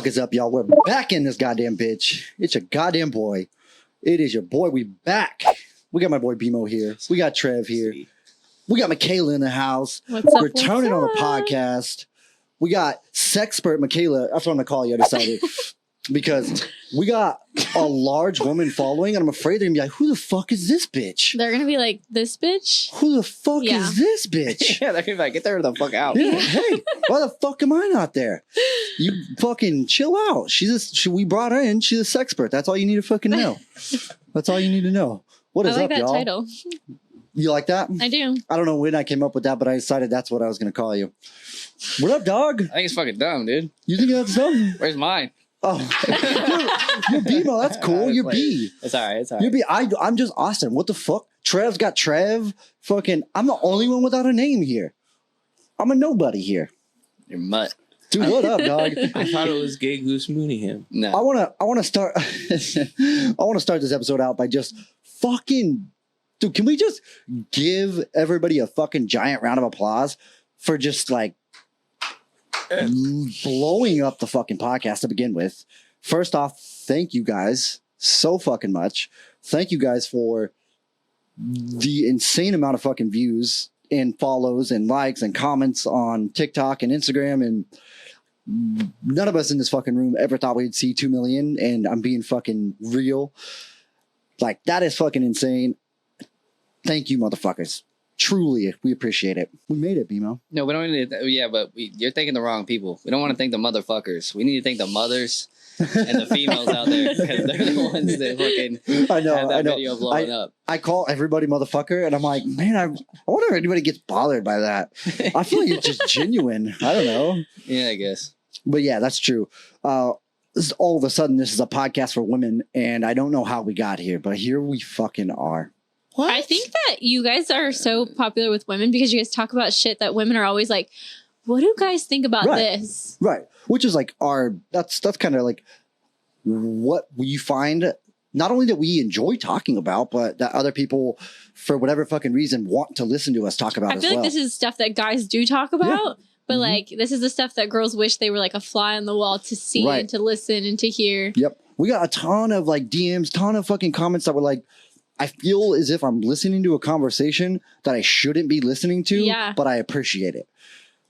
fuck is up, y'all? We're back in this goddamn bitch. It's your goddamn boy. It is your boy. We back. We got my boy BMO here. We got Trev here. We got McKayla in the house. What's up? Returning on the podcast. We got Sexspert McKayla. That's what I'm gonna call you. I decided because we got a large woman following, and I'm afraid they're gonna be like, "Who the fuck is this bitch?" They're gonna be like, "This bitch? Who the fuck Yeah. is this bitch? Yeah, they're gonna be like, get there the fuck out. Yeah, hey, why the fuck am I not there? You fucking chill out. We brought her in. She's a sexpert. That's all you need to fucking know. That's all you need to know. What is I like up, that y'all? title. You like that? I do. I don't know when I came up with that, but I decided that's what I was gonna call you. What up, dog? I think it's fucking dumb, dude. You think that's dumb? Where's mine? Oh, you're B-Mo. That's cool. You're B. It's all right. It's all right. You're B. I'm just Austin. What the fuck? Trev's got Trev. Fucking, I'm the only one without a name here. I'm a nobody here. You're mutt. Dude, what up, dog? I thought it was Gay Goose Mooneyham. No. I wanna start this episode out by just fucking, dude, can we just give everybody a fucking giant round of applause for just like blowing up the fucking podcast to begin with? First off, thank you guys so fucking much. Thank you guys for the insane amount of fucking views and follows and likes and comments on TikTok and Instagram, and none of us in this fucking room ever thought we'd see 2 million, and I'm being fucking real. Like, that is fucking insane. Thank you, motherfuckers. Truly, we appreciate it. We made it, BMO. No, we don't need to. Yeah, but you're thanking the wrong people. We don't want to thank the motherfuckers. We need to thank the mothers and the females out there, because they're the ones that fucking have that video blowing up. I call everybody motherfucker, and I'm like, man, I wonder if anybody gets bothered by that. I feel like it's just genuine. I don't know. Yeah, I guess. But yeah, that's true. All of a sudden, this is a podcast for women, and I don't know how we got here, but here we fucking are. What? I think that you guys are so popular with women because you guys talk about shit that women are always like, what do guys think about this? Right. Which is like that's kind of like what we find, not only that we enjoy talking about, but that other people, for whatever fucking reason, want to listen to us talk about as well. I feel like this is stuff that guys do talk about, but like this is the stuff that girls wish they were like a fly on the wall to see and to listen and to hear. Yep. We got a ton of like DMs, ton of fucking comments that were like, I feel as if I'm listening to a conversation that I shouldn't be listening to, but I appreciate it.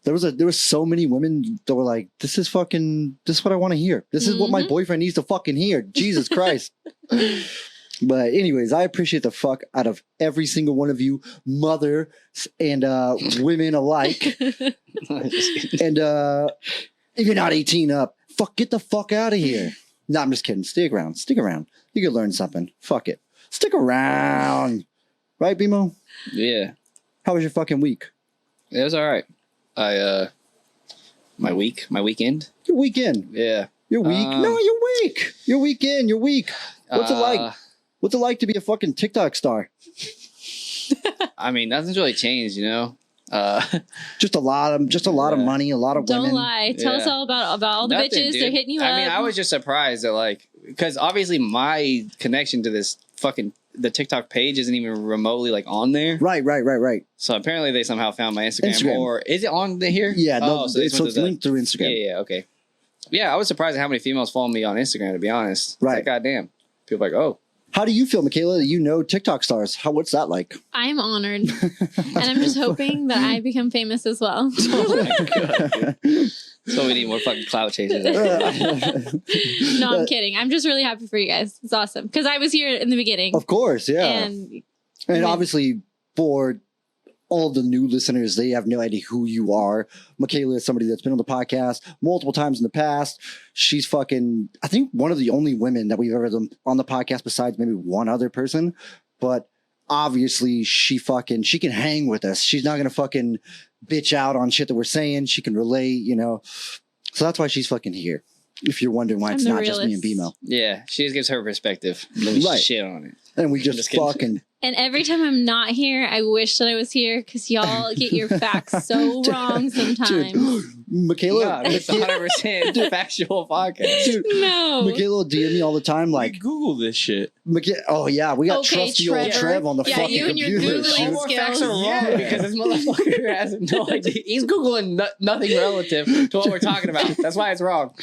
There was so many women that were like, this is what I want to hear. This is what my boyfriend needs to fucking hear. Jesus Christ. But anyways, I appreciate the fuck out of every single one of you, mother and women alike. And if you're not 18 up, get the fuck out of here. No, I'm just kidding. Stick around. You could learn something. Fuck it. Stick around. Right, BMO? Yeah. How was your fucking week? It was all right. My weekend? Your weekend. Yeah. Your week? No, your week. Your weekend. Your week. What's it like? What's it like to be a fucking TikTok star? I mean, nothing's really changed, you know? Just a lot of money, a lot of women. Don't lie. Tell us all about all the bitches. Dude. They're hitting you up. I mean, I was just surprised that, like, because obviously my connection to this fucking the TikTok page isn't even remotely like on there. Right. So apparently they somehow found my Instagram. Or is it on here? Yeah, no, so it's linked through Instagram. Yeah, okay. Yeah, I was surprised at how many females follow me on Instagram, to be honest. Right. Like, goddamn. People are like, oh. How do you feel, McKayla, that you know TikTok stars? What's that like? I'm honored. And I'm just hoping that I become famous as well. Oh my God. So we need more fucking clout chasers. No, I'm kidding. I'm just really happy for you guys. It's awesome. Because I was here in the beginning. Of course, yeah. And obviously, for all the new listeners, they have no idea who you are. McKayla is somebody that's been on the podcast multiple times in the past. She's fucking, I think, one of the only women that we've ever done on the podcast besides maybe one other person. But obviously, she can hang with us. She's not going to fucking bitch out on shit that we're saying. She can relate, you know. So that's why she's fucking here. If you're wondering why it's not just me and BMO. Yeah, she just gives her perspective. Shit on it. And we just fucking And every time I'm not here, I wish that I was here because y'all get your facts so wrong sometimes. Dude, McKayla, it's 100% factual podcast. Dude, no. McKayla will DM me all the time like, Google this shit. Oh yeah, we got trusty old Trev on the fucking you and your computer. Googling All more facts are wrong Yeah. because this motherfucker has no idea. He's Googling nothing relative to what we're talking about. That's why it's wrong.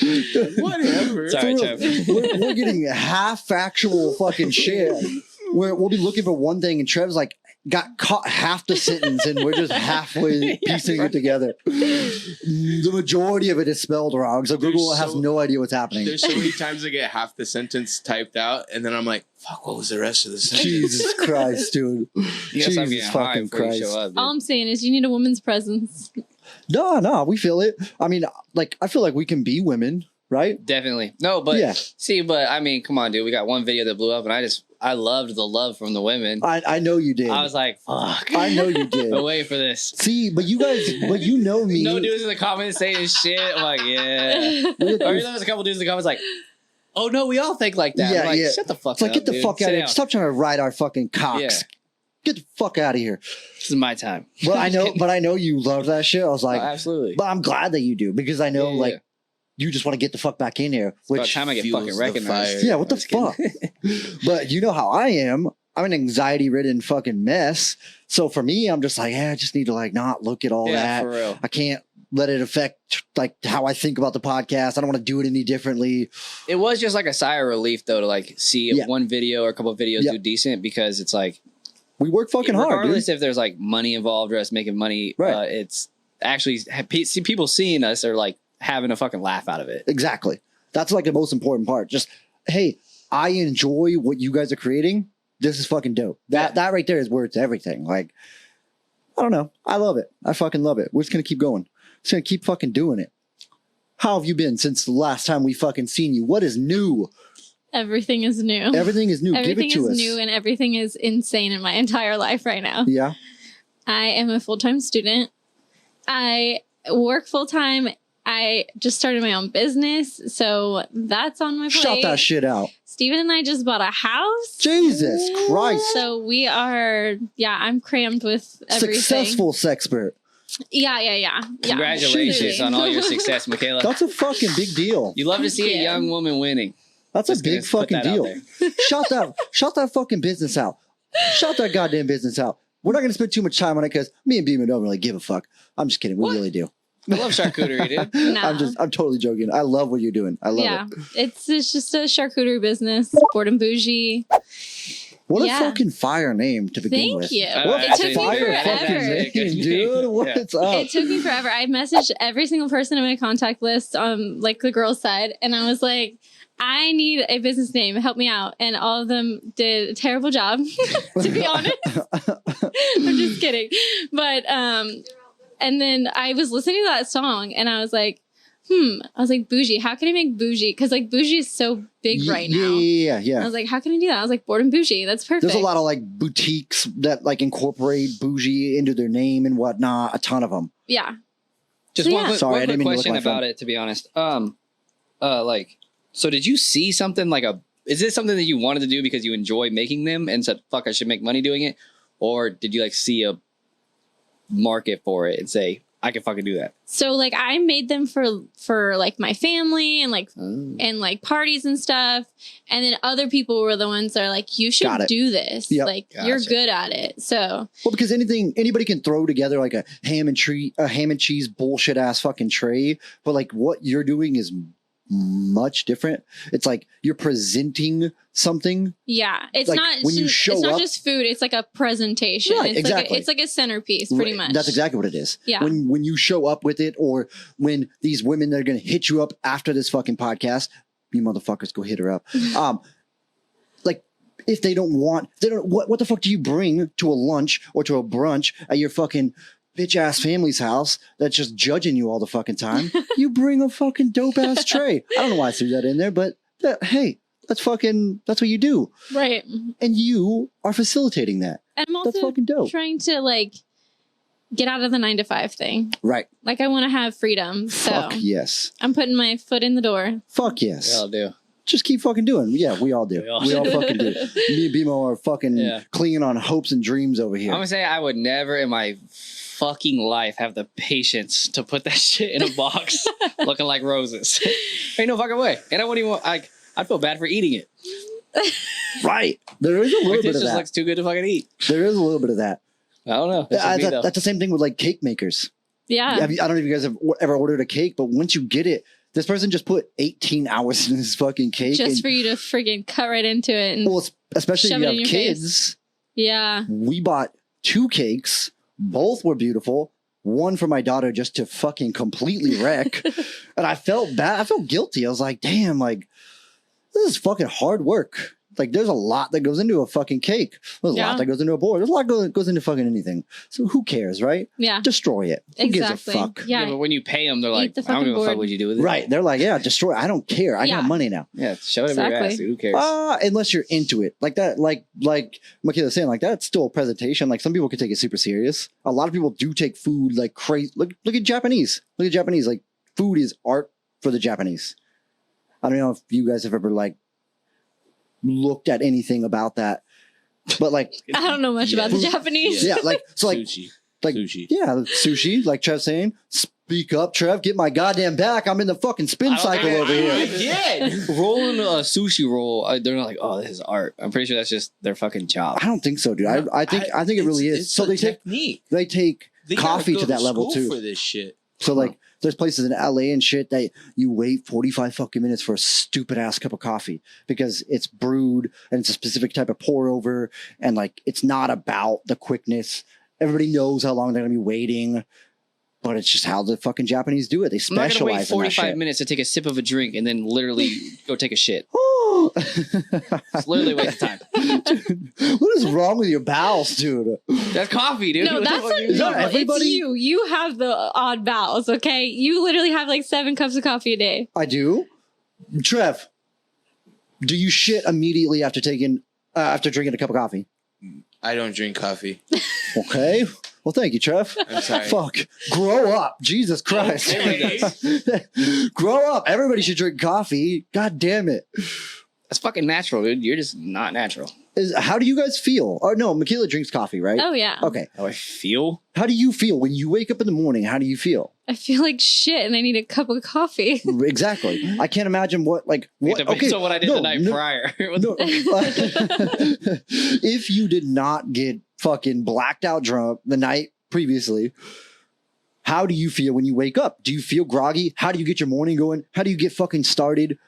Whatever. Sorry, For Trev. real, we're getting half factual fucking shit. Where we'll be looking for one thing and Trev's like got caught half the sentence and we're just halfway piecing it together. The majority of it is spelled wrong, so Google has no idea what's happening. There's so many times I get half the sentence typed out and then I'm like, fuck, what was the rest of the sentence? Jesus Christ, dude. Jesus fucking Christ. All I'm saying is you need a woman's presence. No, we feel it. I mean, like, I feel like we can be women, right? Definitely. No, but but I mean, come on, dude. We got one video that blew up and I loved the love from the women. I know you did. I was like, fuck. I know you did. Been waiting for this. See, but you know me. No dudes in the comments saying shit. I'm like, yeah. Or there was a couple dudes in the comments like, oh no, we all think like that. Yeah, I'm like, shut the fuck it's up. Like, get the fuck out of here. Stop trying to ride our fucking cocks. Yeah. Get the fuck out of here. This is my time. Well, I know you love that shit. I was like, absolutely. But I'm glad that you do because I know you just want to get the fuck back in here. Which by the time I get fucking recognized. Yeah, what the fuck? But you know how I am. I'm an anxiety-ridden fucking mess. So for me, I'm just like, I just need to like not look at all that. For real. I can't let it affect like how I think about the podcast. I don't want to do it any differently. It was just like a sigh of relief though to like see one video or a couple of videos do decent because it's like we work fucking hard. Regardless if there's like money involved or us making money, it's actually people seeing us are like having a fucking laugh out of it. Exactly. That's like the most important part. Just, hey, I enjoy what you guys are creating. This is fucking dope. That right there is where it's everything. Like, I don't know. I love it. I fucking love it. We're just going to keep going. Just going to keep fucking doing it. How have you been since the last time we fucking seen you? What is new? Everything is new. Everything is new. Everything Give it to us. is new and everything is insane in my entire life right now. Yeah. I am a full-time student. I work full-time. I just started my own business, so that's on my plate. Shout that shit out. Steven and I just bought a house. Jesus Christ. So we are, I'm crammed with everything. Successful Sexspert. Yeah. Congratulations on all your success, McKayla. That's a fucking big deal. You love to see a young woman winning. That's a big fucking deal. Shout that fucking business out. Shout that goddamn business out. We're not going to spend too much time on it because me and Beeman don't really give a fuck. I'm just kidding. We really do. I love charcuterie, dude. No. I'm totally joking. I love what you're doing. I love it. It's just a charcuterie business. Bored and bougie. What a fucking fire name to begin with. Thank you. What it took me forever. Dude, what's up? It took me forever. I messaged every single person in my contact list on like the girls' side, and I was like, I need a business name. Help me out. And all of them did a terrible job, to be honest. I'm just kidding. But, and then I was listening to that song and I was like, I was like, bougie. How can I make bougie? Because like bougie is so big right now. Yeah. I was like, how can I do that? I was like, bored and bougie. That's perfect. There's a lot of like boutiques that like incorporate bougie into their name and whatnot. A ton of them. Yeah. Just one quick question question about it, to be honest. So did you see something is this something that you wanted to do because you enjoy making them and said, fuck, I should make money doing it? Or did you like see a market for it and say, I can fucking do that? So like I made them for like my family and like and like parties and stuff. And then other people were the ones that are like, you should do this. Yep. Like you're good at it. So because anybody can throw together like a ham and cheese bullshit ass fucking tray. But like what you're doing is much different. It's like you're presenting something. Yeah, it's like not when you show it's not up, just food. It's like a presentation. Right, it's exactly. It's like a centerpiece, pretty much. That's exactly what it is. Yeah. When you show up with it, or when these women that are going to hit you up after this fucking podcast, you motherfuckers go hit her up. Like if they don't want, what the fuck do you bring to a lunch or to a brunch at your fucking bitch ass family's house that's just judging you all the fucking time? You bring a fucking dope ass tray. I don't know why I threw that in there, but hey, that's what you do. Right. And you are facilitating that. And I'm also that's fucking dope. Trying to like get out of the 9-to-5 thing. Right. Like I want to have freedom. Fuck so yes. I'm putting my foot in the door. Fuck yes. Yeah, I'll do. just keep fucking doing. Yeah, we all do. We all fucking do. Me and BMO are fucking clinging on hopes and dreams over here. I'm gonna say I would never in my fucking life have the patience to put that shit in a box looking like roses. Ain't no fucking way. And I wouldn't even I'd feel bad for eating it. Right. There is a little bit of that. It just looks too good to fucking eat. There is a little bit of that. I don't know. That's the same thing with like cake makers. Yeah. I don't know if you guys have ever ordered a cake, but once you get it, this person just put 18 hours in this fucking cake. Just for you to friggin' cut right into it. And well, especially if you have kids. Face. Yeah. We bought 2 cakes. Both were beautiful. One for my daughter just to fucking completely wreck. And I felt bad. I felt guilty. I was like, damn, like, this is fucking hard work. Like, there's a lot that goes into a fucking cake. There's a lot that goes into a board. There's a lot that goes into fucking anything. So who cares, right? Yeah. Destroy it. Who gives a fuck? Yeah, but when you pay them, they're like, I don't give a fuck what you do with it. Right. They're like, yeah, destroy it. I don't care. I got money now. Yeah, shove it in your ass, dude. Who cares? Unless you're into it. Like that, like McKayla's saying, like that's still a presentation. Like some people can take it super serious. A lot of people do take food like crazy. Look at Japanese. Look at Japanese. Like food is art for the Japanese. I don't know if you guys have ever like looked at anything about that, but like I don't know much about the Japanese. Yeah, like so, like sushi, like sushi. Yeah, sushi. Like Trev's saying, speak up, Trev. Get my goddamn back. I'm in the fucking spin cycle over here. Rolling a sushi roll, they're not like, oh, this is art. I'm pretty sure that's just their fucking job. I don't think so, dude. I think it really is. So they take coffee to that level too for this shit. So like there's places in LA and shit that you wait 45 fucking minutes for a stupid ass cup of coffee because it's brewed and it's a specific type of pour over and like it's not about the quickness. Everybody knows how long they're gonna be waiting, but it's just how the fucking Japanese do it. They specialize. I'm not gonna wait 45 minutes to take a sip of a drink and then literally go take a shit. It's literally a waste of time. What is wrong with your bowels, dude? That's coffee, dude. No, that's everybody. It's you. You have the odd bowels, okay? You literally have like 7 cups of coffee a day. I do. Trev, do you shit immediately after drinking a cup of coffee? I don't drink coffee. Okay. Well, thank you, Trev. I'm sorry. Fuck. Grow up. Jesus Christ. Grow up. Everybody should drink coffee. God damn it. That's fucking natural, dude. You're just not natural. How do you guys feel? Oh, no, McKayla drinks coffee, right? Oh, yeah. Okay. How I feel? How do you feel when you wake up in the morning? How do you feel? I feel like shit and I need a cup of coffee. Exactly. I can't imagine what. Okay, so what I did the night prior. No. If you did not get fucking blacked out drunk the night previously, how do you feel when you wake up? Do you feel groggy? How do you get your morning going? How do you get fucking started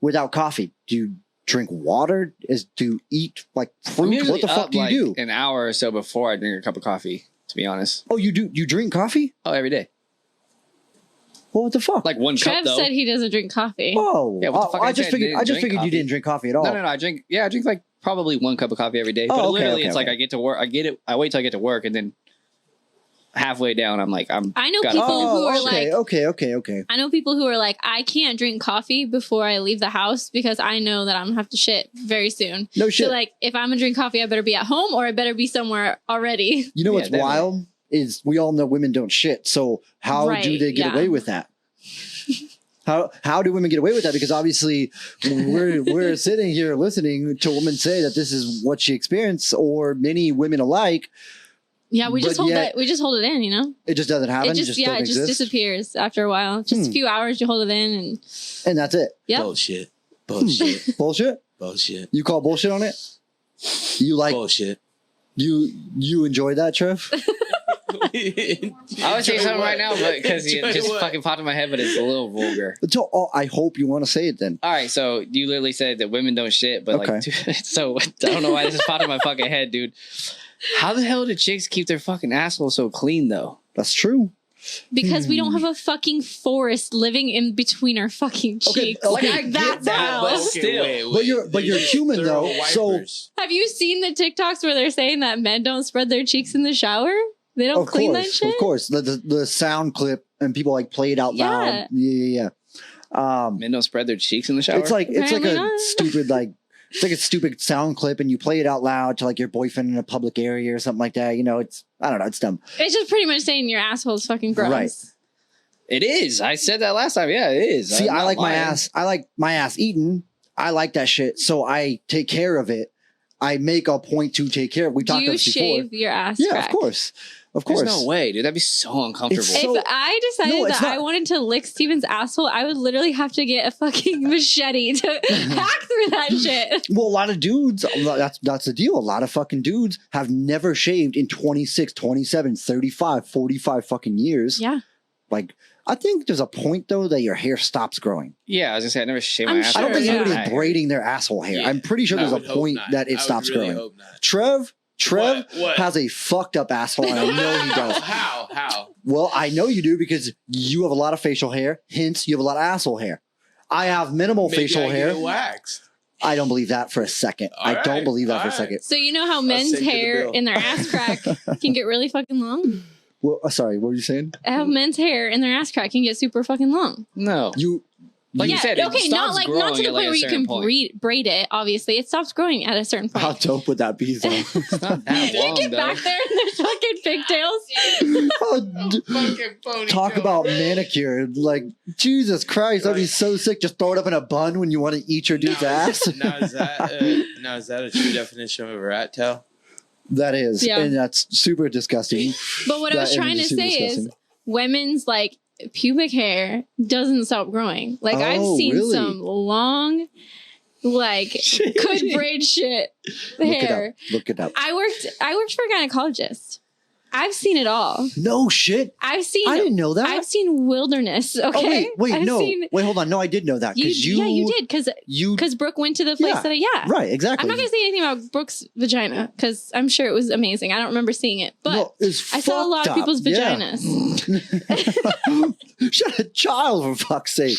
without coffee? Do you drink water? Do you eat like fruit? What the fuck do you do? An hour or so before I drink a cup of coffee, to be honest. Oh, you do? You drink coffee? Oh, every day. Well, what the fuck? Like one Trev cup, though. said he doesn't drink coffee. Oh, yeah, what the fuck I just figured you didn't drink coffee at all. No. I drink like probably 1 cup of coffee every day. But literally, it's like I get to work. I wait till I get to work, and then halfway down, I'm like, I know people who are like, okay. I know people who are like, I can't drink coffee before I leave the house because I know that I'm gonna have to shit very soon. No shit. So like, if I'm gonna drink coffee, I better be at home or I better be somewhere already. You know what's wild is we all know women don't shit. So how do they get away with that? How do women get away with that? Because obviously we're sitting here listening to a woman say that this is what she experienced, or many women alike. Yeah, we just hold it in, you know? It just doesn't happen. It just disappears after a while. Just a few hours, you hold it in and that's it. Yeah. Bullshit. Bullshit. You call bullshit on it? You like bullshit. You enjoy that, Trev? I would say something right now, but because it just fucking popped in my head, but it's a little vulgar. I hope you want to say it then. All right, so you literally said that women don't shit, but like, so I don't know why this is popped in my fucking head, dude. How the hell do chicks keep their fucking asshole so clean, though? That's true. Because we don't have a fucking forest living in between our fucking cheeks. Okay, like, that's how. But still. But you're human though. So have you seen the TikToks where they're saying that men don't spread their cheeks in the shower? They don't clean that shit? Of course. The sound clip and people like play it out loud. Yeah. Men don't spread their cheeks in the shower? It's like a stupid sound clip and you play it out loud to like your boyfriend in a public area or something like that. You know, I don't know. It's dumb. It's just pretty much saying your asshole's fucking gross. Right. It is. I said that last time. Yeah, it is. See, I like my ass eaten. I like that shit, so I take care of it. I make a point to take care of it. We talked about this before. Do you shave your ass Yeah, crack? Of course. Of course. There's no way, dude. That'd be so uncomfortable. If I decided that I wanted to lick Steven's asshole, I would literally have to get a fucking machete to hack through that shit. Well, a lot of dudes, that's the deal. A lot of fucking dudes have never shaved in 26, 27, 35, 45 fucking years. Yeah. Like, I think there's a point, though, that your hair stops growing. Yeah, I was going to say, I never shaved my ass. I don't think anybody's braiding their asshole hair. Yeah, I'm pretty sure there's a point that it stops growing. Trev what? Has a fucked up asshole, and I know he does. How? Well, I know you do because you have a lot of facial hair. Hence, you have a lot of asshole hair. I have minimal facial hair. Waxed. I don't believe that for a second. I don't believe that for a second. So you know how men's hair in their ass crack can get really fucking long? Well, sorry, what were you saying? How men's hair in their ass crack can get super fucking long. No. Like you said, okay, not to the point where you can braid it. Obviously, it stops growing at a certain point. How dope would that be, though? It's not that long, you get back there and there's fucking pigtails. Talk about manicure! Like Jesus Christ, that'd be so sick. Just throw it up in a bun when you want to eat your dude's ass. Now is that a true definition of a rat tail? That is, and that's super disgusting. But what I was trying to say is, women's pubic hair doesn't stop growing. Like I've seen some long, could braid shit hair. Look it up. I worked for a gynecologist. I've seen it all. No shit. I didn't know that. I've seen wilderness. Okay. Oh, wait, hold on. No, I did know that because you did because Brooke went to the place right, exactly. I'm not gonna say anything about Brooke's vagina because I'm sure it was amazing. I don't remember seeing it, but I saw a lot of people's vaginas. She had a child, for fuck's sake.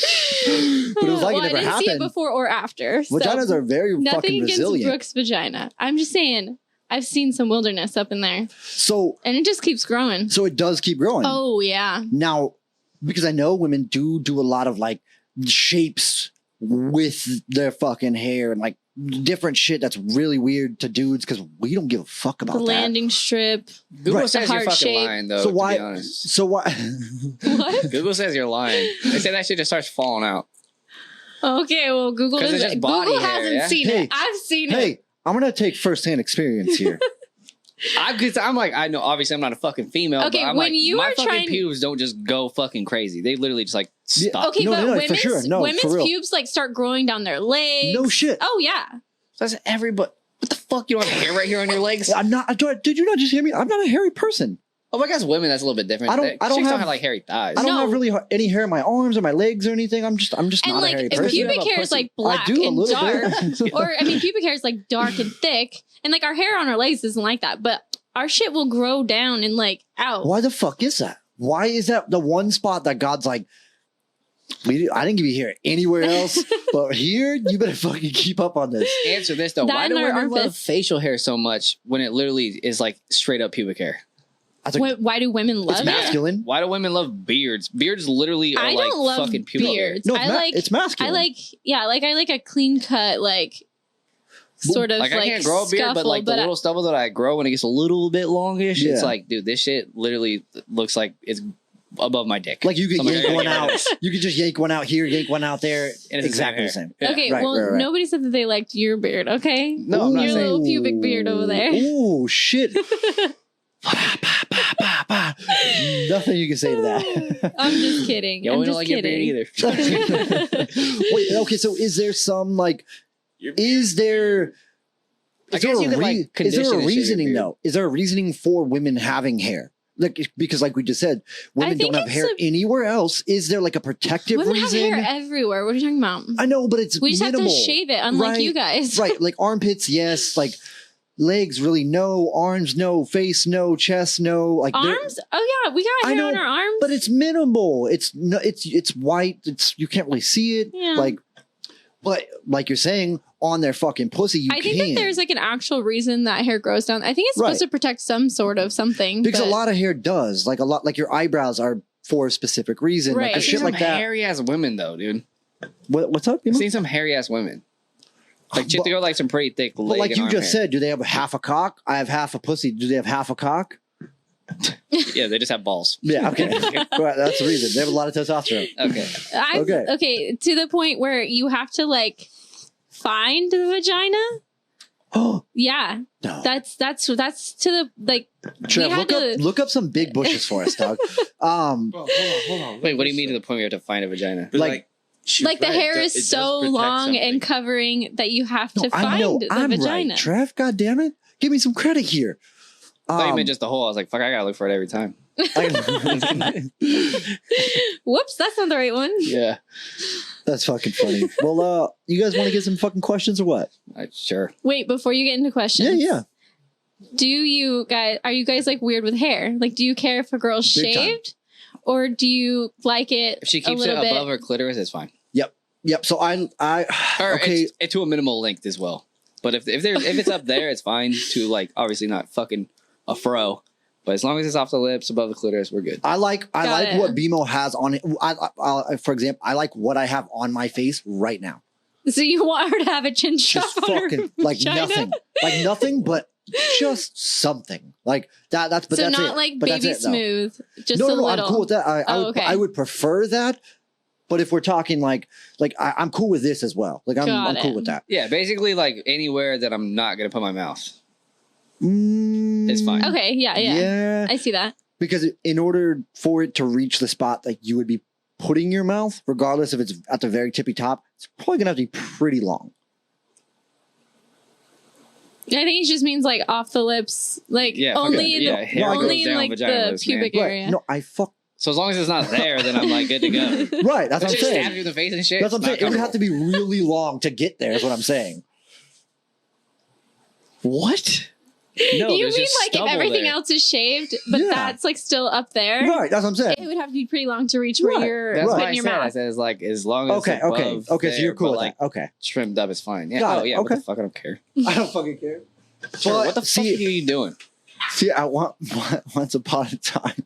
But it was like it never happened. I didn't see it before or after. Vaginas are very fucking resilient. Nothing against Brooke's vagina. I'm just saying. I've seen some wilderness up in there. And it just keeps growing. So it does keep growing. Oh, yeah. Now, because I know women do a lot of shapes with their fucking hair and different shit that's really weird to dudes because we don't give a fuck about the landing strip. Google says you're fucking lying, though, to be honest. So why? What? Google says you're lying. They say that shit just starts falling out. Okay, well, Google hasn't seen it. I've seen it. I'm going to take firsthand experience here. I know, obviously I'm not a fucking female, but I'm my fucking pubes don't just go fucking crazy. They literally just stop. Okay, but women's pubes start growing down their legs. No shit. Oh, yeah. That's everybody. What the fuck? You don't have hair right here on your legs? I'm not. Did you not just hear me? I'm not a hairy person. Oh, I guess women, that's a little bit different. I don't have hairy thighs. I don't have really any hair in my arms or my legs or anything. I'm just not a hairy person. And pubic hair is black and dark. Or, pubic hair is dark and thick. And our hair on our legs isn't like that. But our shit will grow down and out. Why the fuck is that? Why is that the one spot that God's I didn't give you hair anywhere else, but here you better fucking keep up on this. Answer this though. Why do women love facial hair so much when it literally is straight up pubic hair? Why do women love it? It's masculine. Why do women love beards? Beards literally are fucking pubic beards. No, it's masculine. I like a clean cut, sort of I can't grow a beard, but the little stubble that I grow when it gets a little bit longish, it's dude, this shit literally looks like it's above my dick. You can yank one out. You can just yank one out here, yank one out there. And it's exactly the same. Yeah. Okay, right. Nobody said that they liked your beard, okay? No, I'm not your little pubic beard over there. Oh, shit. Nothing you can say to that. I'm just kidding. Yo, we don't like your beard either. Wait, okay, so is there some is there a reasoning though? Is there a reasoning for women having hair? Because we just said, women don't have hair anywhere else. Is there a protective reason? Women have hair everywhere. What are you talking about? I know, but it's we just minimal. have to shave it, unlike you guys. Right, armpits, yes. Legs, really no. Arms, no. Face, no. Chest, no. Arms? Oh yeah, we got hair on our arms, but it's minimal. It's white. You can't really see it. Yeah. But you're saying, on their fucking pussy, I think that there's an actual reason that hair grows down. I think it's supposed to protect some sort of something. Because a lot of hair does. A lot, your eyebrows are for a specific reason. Right. I've seen some hairy ass women though, dude. What's up? I've seen some hairy ass women. They go some pretty thick leg. But you just said, do they have half a cock? I have half a pussy. Do they have half a cock? Yeah, they just have balls. Yeah, okay. Right, that's the reason. They have a lot of testosterone. Okay. Okay, to the point where you have to find the vagina. Oh yeah, no. That's to the like. Trev, look up some big bushes for us, dog. Hold on. Wait, what do you mean to the point where you have to find a vagina? Like the hair is so long and covering that you have to find the vagina. Right. Trev, God damn it, give me some credit here. I thought you meant just the hole. I was like, fuck, I gotta look for it every time. Whoops, that's not the right one. Yeah. That's fucking funny. Well, you guys want to get some fucking questions or what? Sure. Wait, before you get into questions. Yeah. Are you guys like weird with hair? Like, do you care if a girl's shaved? Or do you like it? If she keeps it above her clitoris, it's fine. Yep. So okay. It's to a minimal length as well. But if it's up there, it's fine to like obviously not fucking a fro. But as long as it's off the lips, above the clitoris, we're good. I like what BMO has on it. For example, I like what I have on my face right now. So you want her to have a chin strap on her like vagina? nothing, but just something like that. That's not it. like But baby that's it, smooth. Just no, a little. I'm cool with that. I would prefer that. But if we're talking like I'm cool with this as well. Like I'm cool with that. Yeah, basically like anywhere that I'm not gonna put my mouth. It's fine. Okay, yeah. I see that. Because in order for it to reach the spot that you would be putting your mouth, regardless if it's at the very tippy top, it's probably gonna have to be pretty long. I think it just means like off the lips, like only in like the pubic area. No, So as long as it's not there, then I'm like good to go. Right, that's what I'm saying. Stab you in the face and shit. That's what I'm saying. It would have to be really long to get there. Is what I'm saying. What? No, you mean like if everything else is shaved, but that's like still up there? Right, that's what I'm saying. It would have to be pretty long to reach where you're putting your mouth. I said it's like as long as okay. So you're cool with that. Okay, trimmed up is fine. Yeah. Got it. What the fuck? I don't care. I don't fucking care. Sure, what the fuck are you doing? See, I want once upon a time.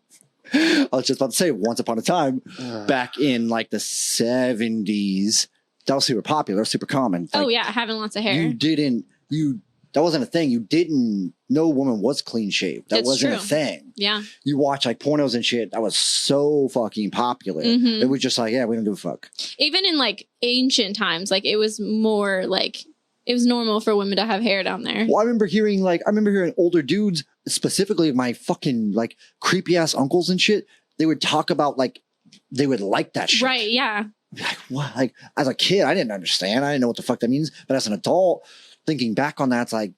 I was just about to say once upon a time, back in like the 70s, that was super popular, super common. Like, having lots of hair. That wasn't a thing. No woman was clean shaved. That wasn't a thing. Yeah. You watch like pornos and shit. That was so fucking popular. Mm-hmm. It was just like, we don't give a fuck. Even in like ancient times, like it was more like, it was normal for women to have hair down there. Well, I remember hearing older dudes, specifically my fucking like creepy ass uncles and shit. They would talk about like, they would like that shit. Right. Yeah. Like what? Like as a kid, I didn't understand. I didn't know what the fuck that means. But as an adult, thinking back on that, it's like,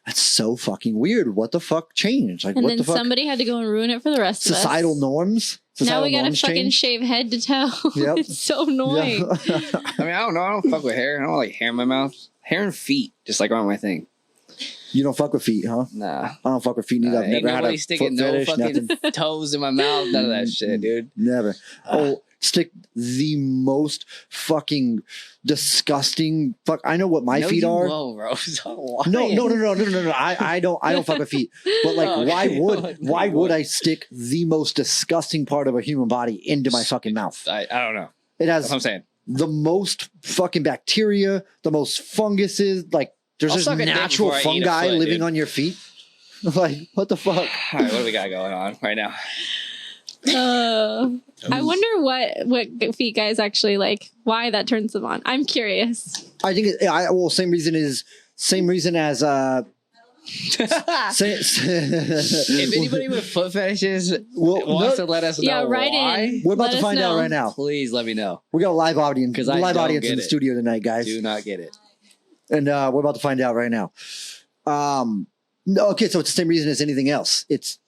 that's so fucking weird. What the fuck changed? Like, and what then the fuck? Somebody had to go and ruin it for the rest of us. Societal norms. Now we gotta fucking shave head to toe. Yep. It's so annoying. Yep. I mean, I don't know. I don't fuck with hair. I don't like hair in my mouth. Hair and feet, just like around my thing. You don't fuck with feet, huh? Nah. I don't fuck with feet neither. I've never had a sticking foot fetish, fucking nothing. toes in my mouth. None of that shit, dude. Never. Stick the most fucking disgusting fuck. I know what my feet are. Whoa, bro. No. I don't fuck with feet. But like, why would I stick the most disgusting part of a human body into my fucking mouth? I don't know. It has That's what I'm saying. The most fucking bacteria, the most funguses. Like, there's this natural fungi living on your feet. Like, what the fuck? All right, what do we got going on right now? I wonder what feet guys actually like. Why that turns them on? I'm curious. I think same reason as if anybody with foot fetishes wants to let us know why, we're about to find out right now. Please let me know. We got a live audience in the studio tonight, guys. Do not get it. And we're about to find out right now. Okay, so it's the same reason as anything else. It's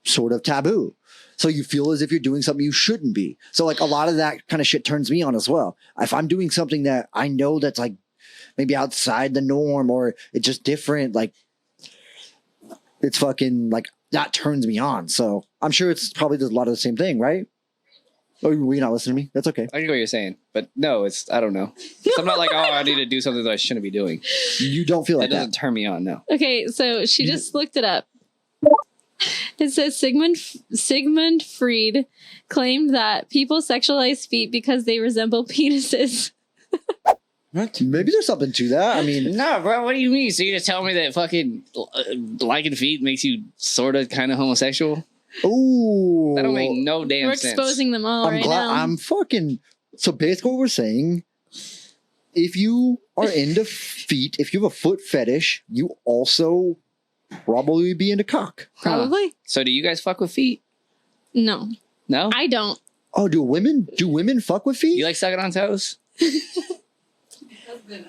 sort of taboo. So you feel as if you're doing something you shouldn't be. So like a lot of that kind of shit turns me on as well. If I'm doing something that I know that's like maybe outside the norm or it's just different, like it's fucking like that turns me on. So I'm sure it's probably a lot of the same thing, right? Oh, were you not listening to me? That's okay. I get what you're saying, but no, I don't know. I'm not like, I need to do something that I shouldn't be doing. You don't feel like that. That doesn't turn me on, no. Okay, so she just looked it up. It says Sigmund Freud claimed that people sexualize feet because they resemble penises. What? Maybe there's something to that. I mean, no, bro. What do you mean? So you just tell me that fucking liking feet makes you sort of kind of homosexual? Ooh, that don't make no damn sense. We're exposing them all right now. So basically, what we're saying, if you are into feet, if you have a foot fetish, you also probably be into cock. Probably. So do you guys fuck with feet? No. No? I don't. Oh, do women fuck with feet? You like sucking on toes?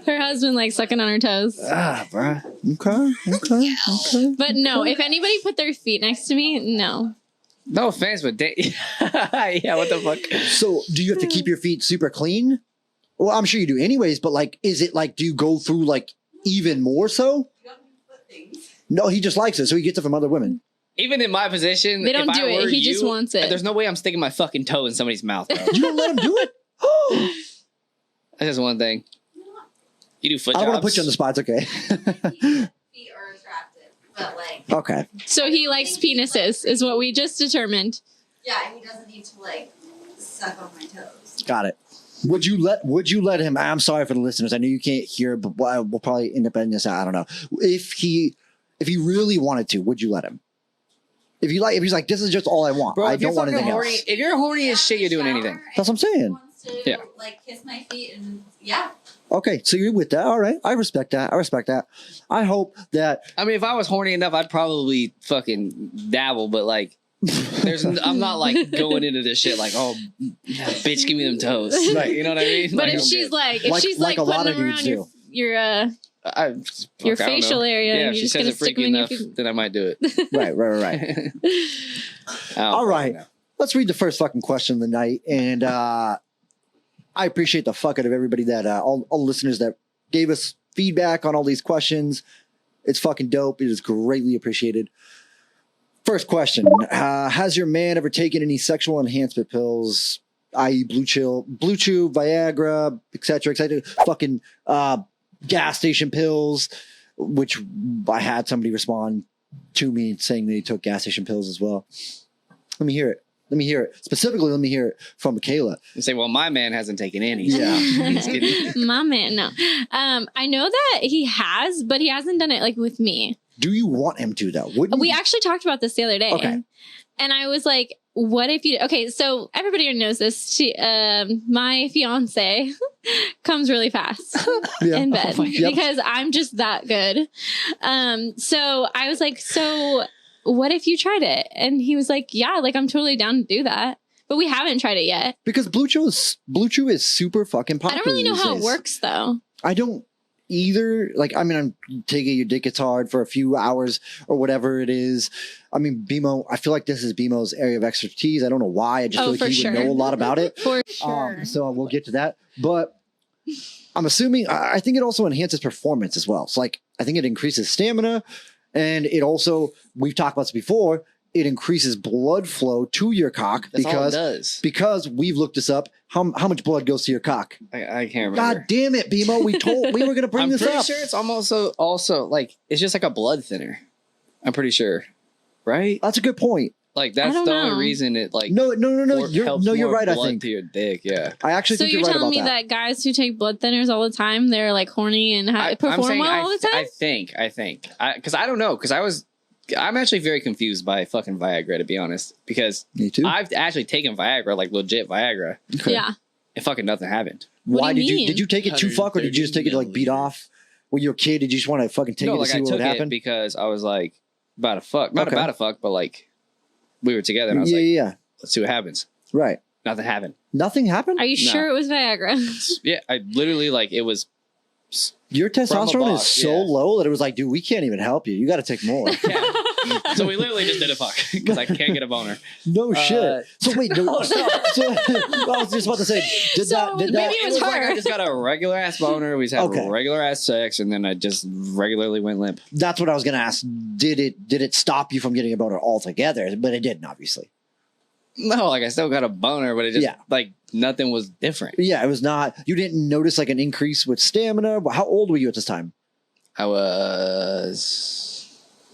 Her husband likes sucking on her toes. Bruh. Okay. But no, if anybody put their feet next to me, no. No offense, but yeah, what the fuck? So do you have to keep your feet super clean? Well, I'm sure you do anyways, but like, is it like, do you go through like even more so? No, he just likes it, so he gets it from other women. Even in my position, they don't do it. He just wants it. There's no way I'm sticking my fucking toe in somebody's mouth, bro. You don't let him do it? That's just one thing. You do foot jobs? I don't want to put you on the spot. It's okay. Feet are attractive, but like. Okay. So he likes penises, is what we just determined. Yeah, he doesn't need to like suck on my toes. Got it. Would you let him? I'm sorry for the listeners. I know you can't hear, but we'll probably end up ending this out. I don't know. If he really wanted to, would you let him? If he's like, this is just all I want. Bro, I don't want anything else. If you're horny as shit, you're doing anything. That's what I'm saying. Yeah. Like kiss my feet and yeah. Okay, so you're with that. All right. I respect that. I hope that. I mean, if I was horny enough, I'd probably fucking dabble, but like, I'm not like going into this shit like, oh, bitch, give me them toes. Right. You know what I mean? But like, if she's like a lot putting of them around dudes your facial area, yeah, and if you're she just gonna says it stick freaky them in your enough, feet. then I might do it. Right. All right. Let's read the first fucking question of the night. And I appreciate the fuck out of everybody that, all the listeners that gave us feedback on all these questions. It's fucking dope. It is greatly appreciated. First question. Has your man ever taken any sexual enhancement pills, i.e. Blue Chew, Viagra, et cetera, fucking gas station pills, which I had somebody respond to me saying they took gas station pills as well. Let me hear it. Specifically, let me hear it from McKayla. You say, well, my man hasn't taken any. Yeah. Just kidding. My man, no. I know that he has, but he hasn't done it like with me. Do you want him to though? We actually talked about this the other day. Okay. And I was like, what if you, okay, so everybody knows this. My fiance comes really fast in bed because I'm just that good. So I was like, so what if you tried it? And he was like, yeah, like I'm totally down to do that. But we haven't tried it yet. Because Blue Chew is super fucking popular. I don't really know how days. it works though. I don't either. Like, I mean, I'm taking your dick, it's hard for a few hours or whatever it is. I mean, BMO, I feel like this is BMO's area of expertise. I don't know why. I just feel like he would know a lot about it. For sure. So we'll get to that. But I'm assuming, I think it also enhances performance as well. So like, I think it increases stamina. And it also, we've talked about this before, it increases blood flow to your cock. That's all it does. Because we've looked this up. How much blood goes to your cock? I can't remember. God damn it, BMO. We were going to bring this up. I'm pretty sure it's almost also like, it's just like a blood thinner. I'm pretty sure. Right? That's a good point. Like, that's the only reason it like. No. You're right, I think. To your dick, yeah. I actually think you're right telling about me that guys who take blood thinners all the time, they're like horny and perform well all the time? I think. Because I don't know. Because I'm actually very confused by fucking Viagra, to be honest. Because me too. I've actually taken Viagra, like legit Viagra. Okay. Yeah. And fucking nothing happened. Why did you take it to fuck, or did you just take it to like beat off? When you were a kid, did you just want to fucking take it to see what would happen? Because I was like about to fuck. Not about to fuck, but like we were together and I was like, let's see what happens. Right. Nothing happened. Nothing happened? Are you sure it was Viagra? Yeah, I literally like it was. Your testosterone is so low that it was like, dude, we can't even help you. You got to take more. Yeah. So we literally just did a fuck because I can't get a boner. No shit. So wait, I was just about to say, did that? Maybe it was her. Like I just got a regular ass boner. We just had regular ass sex, and then I just regularly went limp. That's what I was gonna ask. Did it stop you from getting a boner altogether? But it didn't, obviously. No, like I still got a boner, but it just like nothing was different. Yeah, it was not. You didn't notice like an increase with stamina. How old were you at this time? I was.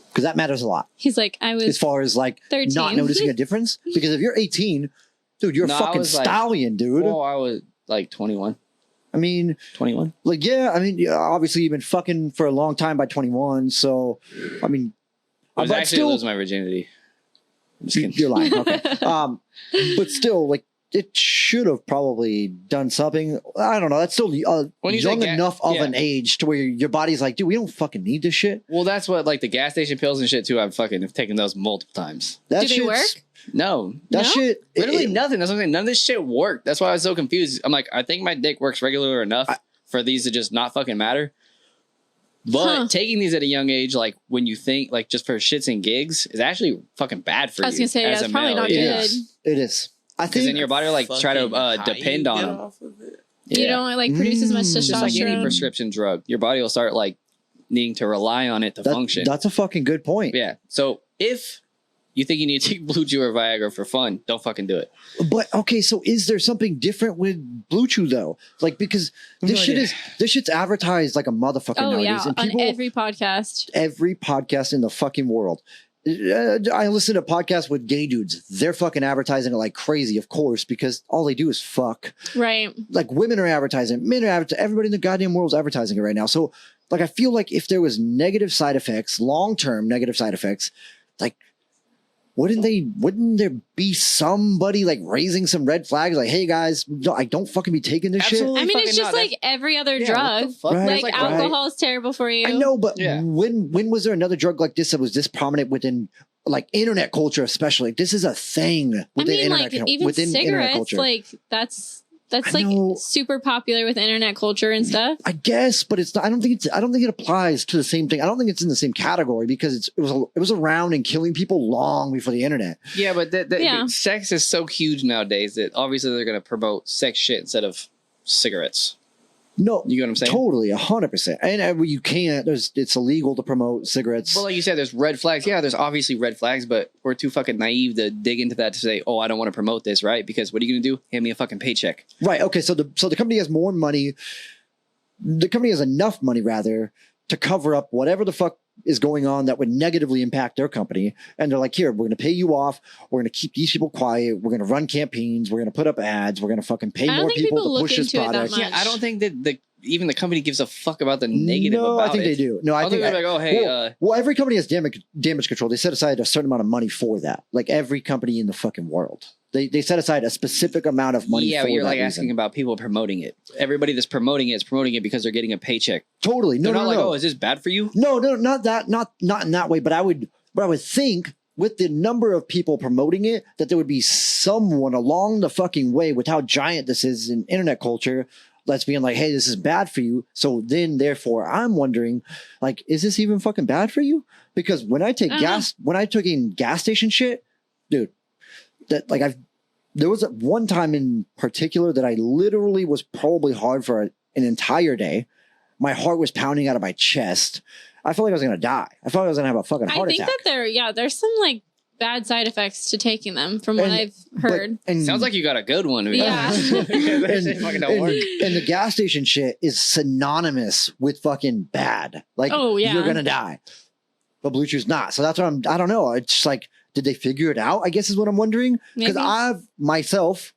Because that matters a lot. He's like, I was. As far as like 13. not noticing a difference. Because if you're 18, dude, you're a fucking stallion, dude. Oh, I was like 21. I mean, 21. Like, yeah, I mean, obviously you've been fucking for a long time by 21. So, I mean, I was actually losing my virginity. I'm just kidding. You're lying. Okay. But still, like, it should have probably done something. I don't know. That's still young enough of an age to where your body's like, dude, we don't fucking need this shit. Well, that's what like the gas station pills and shit too. I've fucking taken those multiple times. Do they work? No. That shit. Literally nothing. That's what I'm saying. None of this shit worked. That's why I was so confused. I'm like, I think my dick works regular enough for these to just not fucking matter. But taking these at a young age, like when you think like just for shits and gigs, is actually fucking bad for you. I was gonna say that's probably not good. It is. I think then your body will like try to depend on them. You don't like produce as much testosterone. Just like any prescription drug, your body will start like needing to rely on it to function. That's a fucking good point. Yeah. So if you think you need to take Blue Chew or Viagra for fun, don't fucking do it. But okay, so is there something different with Blue Chew though? Like because this shit's advertised like a motherfucker nowadays. Yeah, and people, on every podcast in the fucking world. I listen to podcasts with gay dudes. They're fucking advertising it like crazy, of course, because all they do is fuck. Right. Like women are advertising, men are advertising, everybody in the goddamn world is advertising it right now. So like I feel like if there was negative side effects, long-term negative side effects, like wouldn't there be somebody like raising some red flags like, hey guys, I don't fucking be taking this shit? I mean, it's just like every other drug. Right, like alcohol is terrible for you. I know, but when was there another drug like this that was this prominent within like internet culture, especially? Like, this is a thing within internet culture. Even cigarettes, like that's like super popular with internet culture and stuff. I guess, but it's not, I don't think it applies to the same thing. I don't think it's in the same category because it was around and killing people long before the internet. Yeah, but sex is so huge nowadays that obviously they're going to promote sex shit instead of cigarettes. No, you know what I'm saying? Totally, 100%. And you can't. It's illegal to promote cigarettes. Well, like you said, there's red flags. Yeah, there's obviously red flags, but we're too fucking naive to dig into that to say, oh, I don't want to promote this, right? Because what are you gonna do? Hand me a fucking paycheck. Right. Okay. So the company has more money. The company has enough money, rather, to cover up whatever the fuck is going on that would negatively impact their company. And they're like, here, we're going to pay you off. We're going to keep these people quiet. We're going to run campaigns. We're going to put up ads. We're going to fucking pay more people to push this product. Yeah, I don't think that even the company gives a fuck about the negative about it. No, I think they do. No, I think they're like, oh, hey. Well, every company has damage control. They set aside a certain amount of money for that. Like every company in the fucking world. They set aside a specific amount of money for that. Yeah, but you're like asking about people promoting it. Everybody that's promoting it is promoting it because they're getting a paycheck. Totally. They're not like, oh, is this bad for you? No, not that. Not in that way. But I would think with the number of people promoting it, that there would be someone along the fucking way with how giant this is in internet culture that's being like, hey, this is bad for you. So then, therefore, I'm wondering, like, is this even fucking bad for you? Because when I took in gas station shit, dude, that like there was one time in particular that I literally was probably hard for an entire day. My heart was pounding out of my chest. I felt like I was going to die. I felt like I was going to have a fucking heart attack. I think that there's some like bad side effects to taking them from what I've heard. Sounds like you got a good one. Yeah. And the gas station shit is synonymous with fucking bad. Like, you're going to die. But Blue Chew's not. So that's what I don't know. It's just like, did they figure it out? I guess is what I'm wondering. Because I've myself,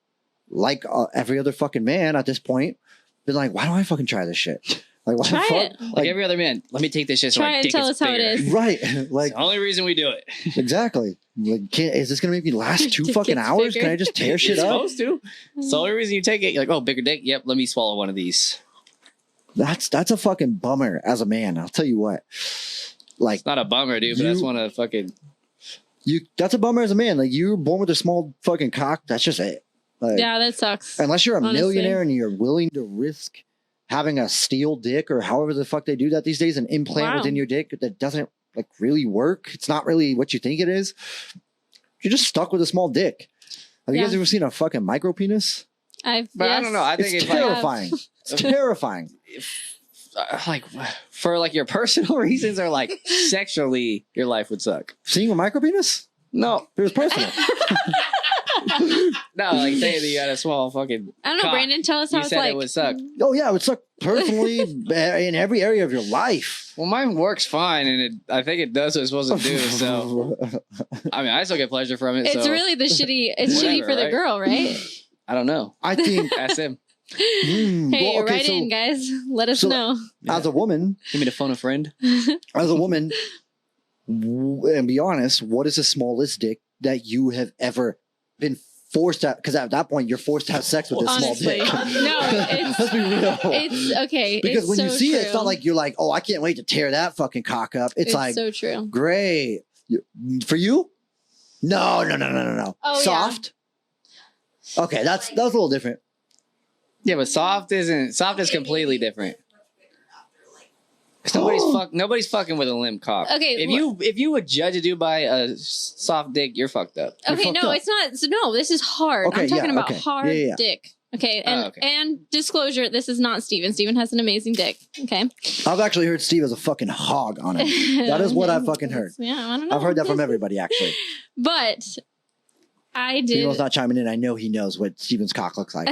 like every other fucking man at this point, been like, why don't I fucking try this shit? Like, why try it. Like every other man, let me take this shit. Try it. Tell us how it is. Right. Like it's the only reason we do it. Exactly. Like, is this gonna make me last 2 fucking hours? Can I just tear shit up? Supposed to. It's the only reason you take it. You're like, oh, bigger dick. Yep. Let me swallow one of these. That's a fucking bummer as a man. I'll tell you what. Like, it's not a bummer, dude. But that's one of the fucking. That's a bummer as a man. Like, you're born with a small fucking cock. That's just it. Like, yeah, that sucks. Unless you're a millionaire and you're willing to risk having a steel dick or however the fuck they do that these days, an implant within your dick that doesn't like really work. It's not really what you think it is. You're just stuck with a small dick. Have you guys ever seen a fucking micro penis? I don't know. I think it's terrifying. It's terrifying. Like for like your personal reasons or like sexually, your life would suck. Seeing a micro penis? No, it was personal. No, like say that you had a small fucking. I don't know, cock. Brandon. Tell us how you it's said like. It would suck. Oh yeah, it would suck personally in every area of your life. Well, mine works fine, and I think it does what it's supposed to do. So, I mean, I still get pleasure from it. It's really the shitty. It's Whatever, shitty for the girl, right? I don't know. I think ask him. Hey, write in, guys. Let us know. As a woman, give me to phone a friend. As a woman, and be honest, what is the smallest dick that you have ever been forced to, because at that point you're forced to have sex with this Honestly. small dick. No, it's Let's be real. it's okay. Because it's when so you see true. it, it's not like you're like, oh, I can't wait to tear that fucking cock up. It's like, so true. great. For you? No. Oh, Soft? Okay, that was a little different. Yeah, but soft is completely different. Nobody's fucking with a limp cock. Okay, if you would judge a dude by a soft dick, you're fucked up. Okay, fucked no, up. it's not. So no, this is hard. Okay, I'm talking yeah, about okay. hard Yeah. dick. Okay, Oh, and disclosure, this is not Steven. Steven has an amazing dick. Okay. I've actually heard Steve has a fucking hog on it. That is what I've fucking heard. Yeah, I don't know. I've heard that from everybody, actually. But I did. Steven's not chiming in. I know he knows what Steven's cock looks like.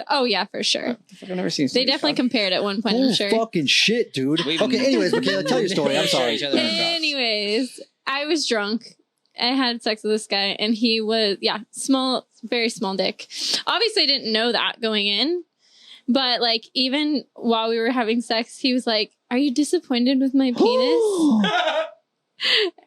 Oh yeah, for sure. I've never seen. They definitely compared at one point. I'm sure. Fucking shit, dude. We've- Okay, anyways, McKayla, tell your story. I'm sorry. Each other in the cocks. Anyways, I was drunk. I had sex with this guy, and he was small, very small dick. Obviously, I didn't know that going in, but like even while we were having sex, he was like, "Are you disappointed with my penis?"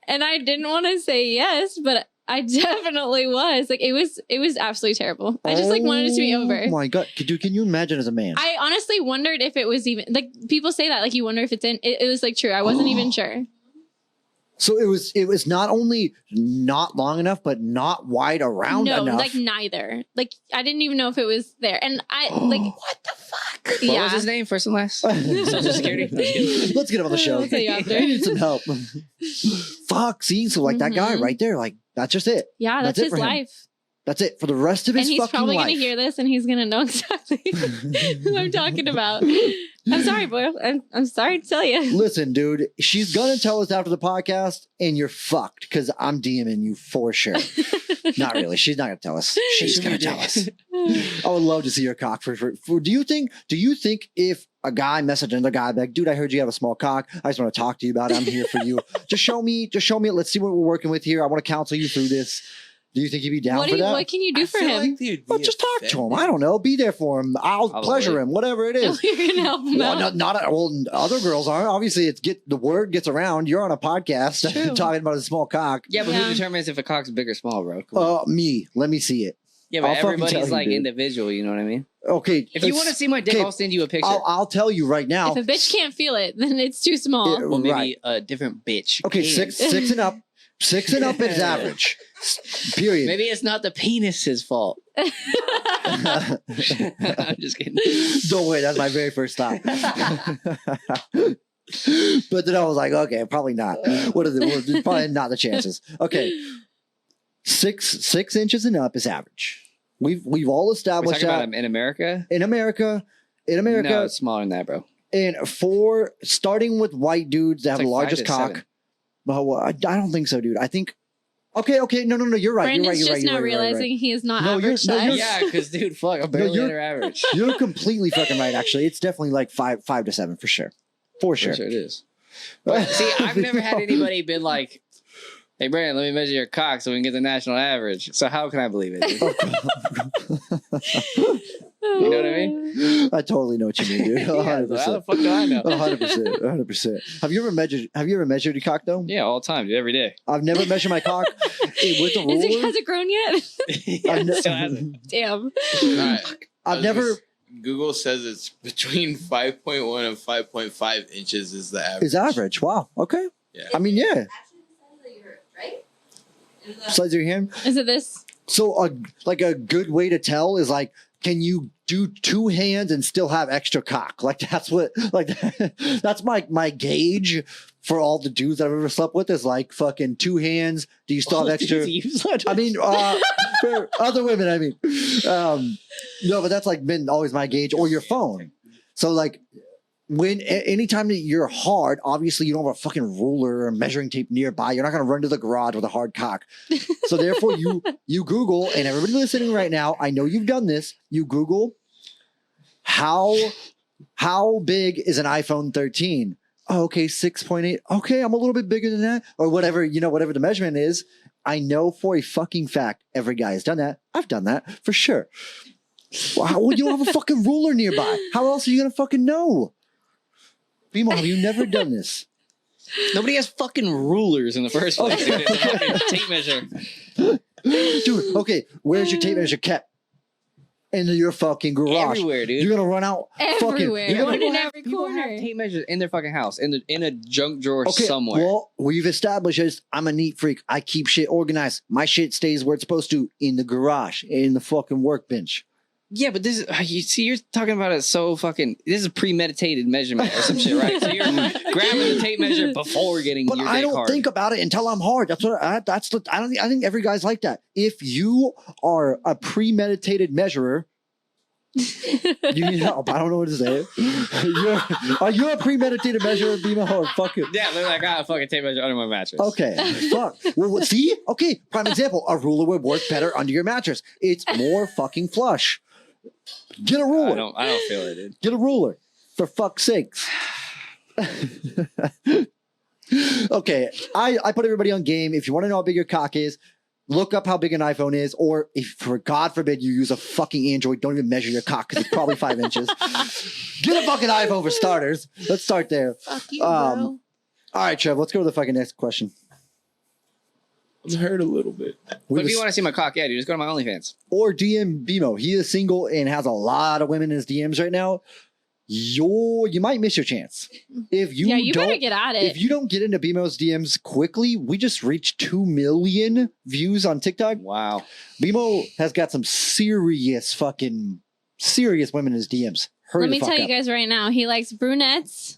And I didn't want to say yes, but I definitely was. Like it was absolutely terrible. I just like wanted it to be over. Oh my god, dude, can you imagine as a man? I honestly wondered if it was even like people say that like you wonder if it's in. It was like true. I wasn't even sure. So it was not only not long enough, but not wide around enough. No, like neither. Like I didn't even know if it was there, and I like what the fuck? What was his name? First and last. Social Security. Let's get him on the show. I'll tell you after. I need some help. Fuck, see, so like that guy right there, like that's just it. Yeah, that's it his for him. life. That's it for the rest of his And he's fucking probably life. gonna hear this, and he's gonna know exactly who I'm talking about. I'm sorry, boy. I'm sorry to tell you. Listen, dude, she's gonna tell us after the podcast, and you're fucked because I'm DMing you for sure. Not really. She's not gonna tell us. She's gonna tell us. I would love to see your cock for do you think if a guy messaged another guy like, dude, I heard you have a small cock. I just want to talk to you about it. I'm here for you. Just show me. Let's see what we're working with here. I want to counsel you through this. Do you think he'd be down for that? What can you do for him? Well, just talk to him. I don't know. Be there for him. I'll pleasure him. Whatever it is. You're gonna help him out. Other girls aren't. Obviously, the word gets around. You're on a podcast talking about a small cock. Yeah, but who determines if a cock's big or small, bro? Me. Let me see it. Yeah, but I'll fucking everybody's tell you, like dude. individual. You know what I mean? Okay. If you want to see my dick, I'll send you a picture. I'll tell you right now. If a bitch can't feel it, then it's too small. Well, maybe right. a different bitch. Okay, can. 6 and up. 6 and up is average. Period. Maybe it's not the penis's fault. I'm just kidding. Don't worry, that's my very first thought. But then I was like, okay, probably not. Probably not the chances. Okay, 6 inches and up is average. We've all We're established talking that about in America. in America. No, it's smaller than that, bro. And for starting with white dudes that have It's the like 5 largest to cock. 7. Well, I don't think so, dude. I think. Okay, no, you're right. Brandon's you're right. just now realizing he is not No, you're- average no, size. you're- Yeah, because dude, fuck, I'm barely under average. You're completely fucking right. Actually, it's definitely like 5 to 7 for sure. For sure. It is. But see, I've never had anybody been like, "Hey, Brandon, let me measure your cock so we can get the national average." So how can I believe it? Dude? You know what I mean? I totally know what you mean, dude. 100%. How the fuck do I know? 100%. Have you ever measured your cock though? Yeah, all the time, dude, every day. I've never measured my cock with a ruler. Has it grown yet? Yeah, still hasn't. Damn. I've never. Google says it's between 5.1 and 5.5 inches is the average. Is average. Wow. Okay. Yeah. I mean, yeah. Actually, the size of your right? Is that- Size of your hand. Is it this? So, a good way to tell is like, can you do 2 hands and still have extra cock? Like that's what, like that's my gauge for all the dudes I've ever slept with is like fucking 2 hands. Do you still have extra? I mean, for other women, I mean, no, but that's like been always my gauge or your phone. So like anytime that you're hard, obviously you don't have a fucking ruler or measuring tape nearby. You're not going to run to the garage with a hard cock. So therefore you Google, and everybody listening right now, I know you've done this. You Google how big is an iPhone 13? Oh, okay, 6.8. Okay, I'm a little bit bigger than that, or whatever, whatever the measurement is. I know for a fucking fact every guy has done that. I've done that for sure. Well, you don't have a fucking ruler nearby. How else are you gonna fucking know? Bimo, have you never done this? Nobody has fucking rulers in the first place. Dude. It's a fucking tape measure. Dude, okay, where's your tape measure kept? In your fucking garage. Everywhere, dude. You're gonna run out everywhere. fucking. One in every People corner. have tape measures in their fucking house, in a junk drawer somewhere. Well, we've established this. I'm a neat freak. I keep shit organized. My shit stays where it's supposed to, in the garage, in the fucking workbench. Yeah, but this is, you're talking about it so fucking, this is a premeditated measurement or some shit, right? So you're grabbing the tape measure before getting But your I dick don't hard. think about it until I'm hard. That's what I think every guy's like that. If you are a premeditated measurer, you need help. I don't know what to say. Are you a premeditated measurer, Bima, or fuck it? Yeah, they're like, I got a fucking tape measure under my mattress. Okay, fuck. Well, see? Okay, prime example. A ruler would work better under your mattress. It's more fucking flush. Get a ruler. I don't feel it, dude. Get a ruler. For fuck's sakes. Okay, I put everybody on game. If you want to know how big your cock is, look up how big an iPhone is, or if, for God forbid, you use a fucking Android, don't even measure your cock because it's probably 5 inches. Get a fucking iPhone for starters. Let's start there. Fuck you, bro. All right, Trev, let's go to the fucking next question. I'm hurt a little bit. But if you want to see my cock, yeah, dude, just go to my OnlyFans. Or DM Bimo. He is single and has a lot of women in his DMs right now. You might miss your chance. If you you better get at it. If you don't get into Bimo's DMs quickly, we just reached 2 million views on TikTok. Wow. Bimo has got some serious women in his DMs. Hurry Let me the fuck tell you up. guys right now, he likes brunettes.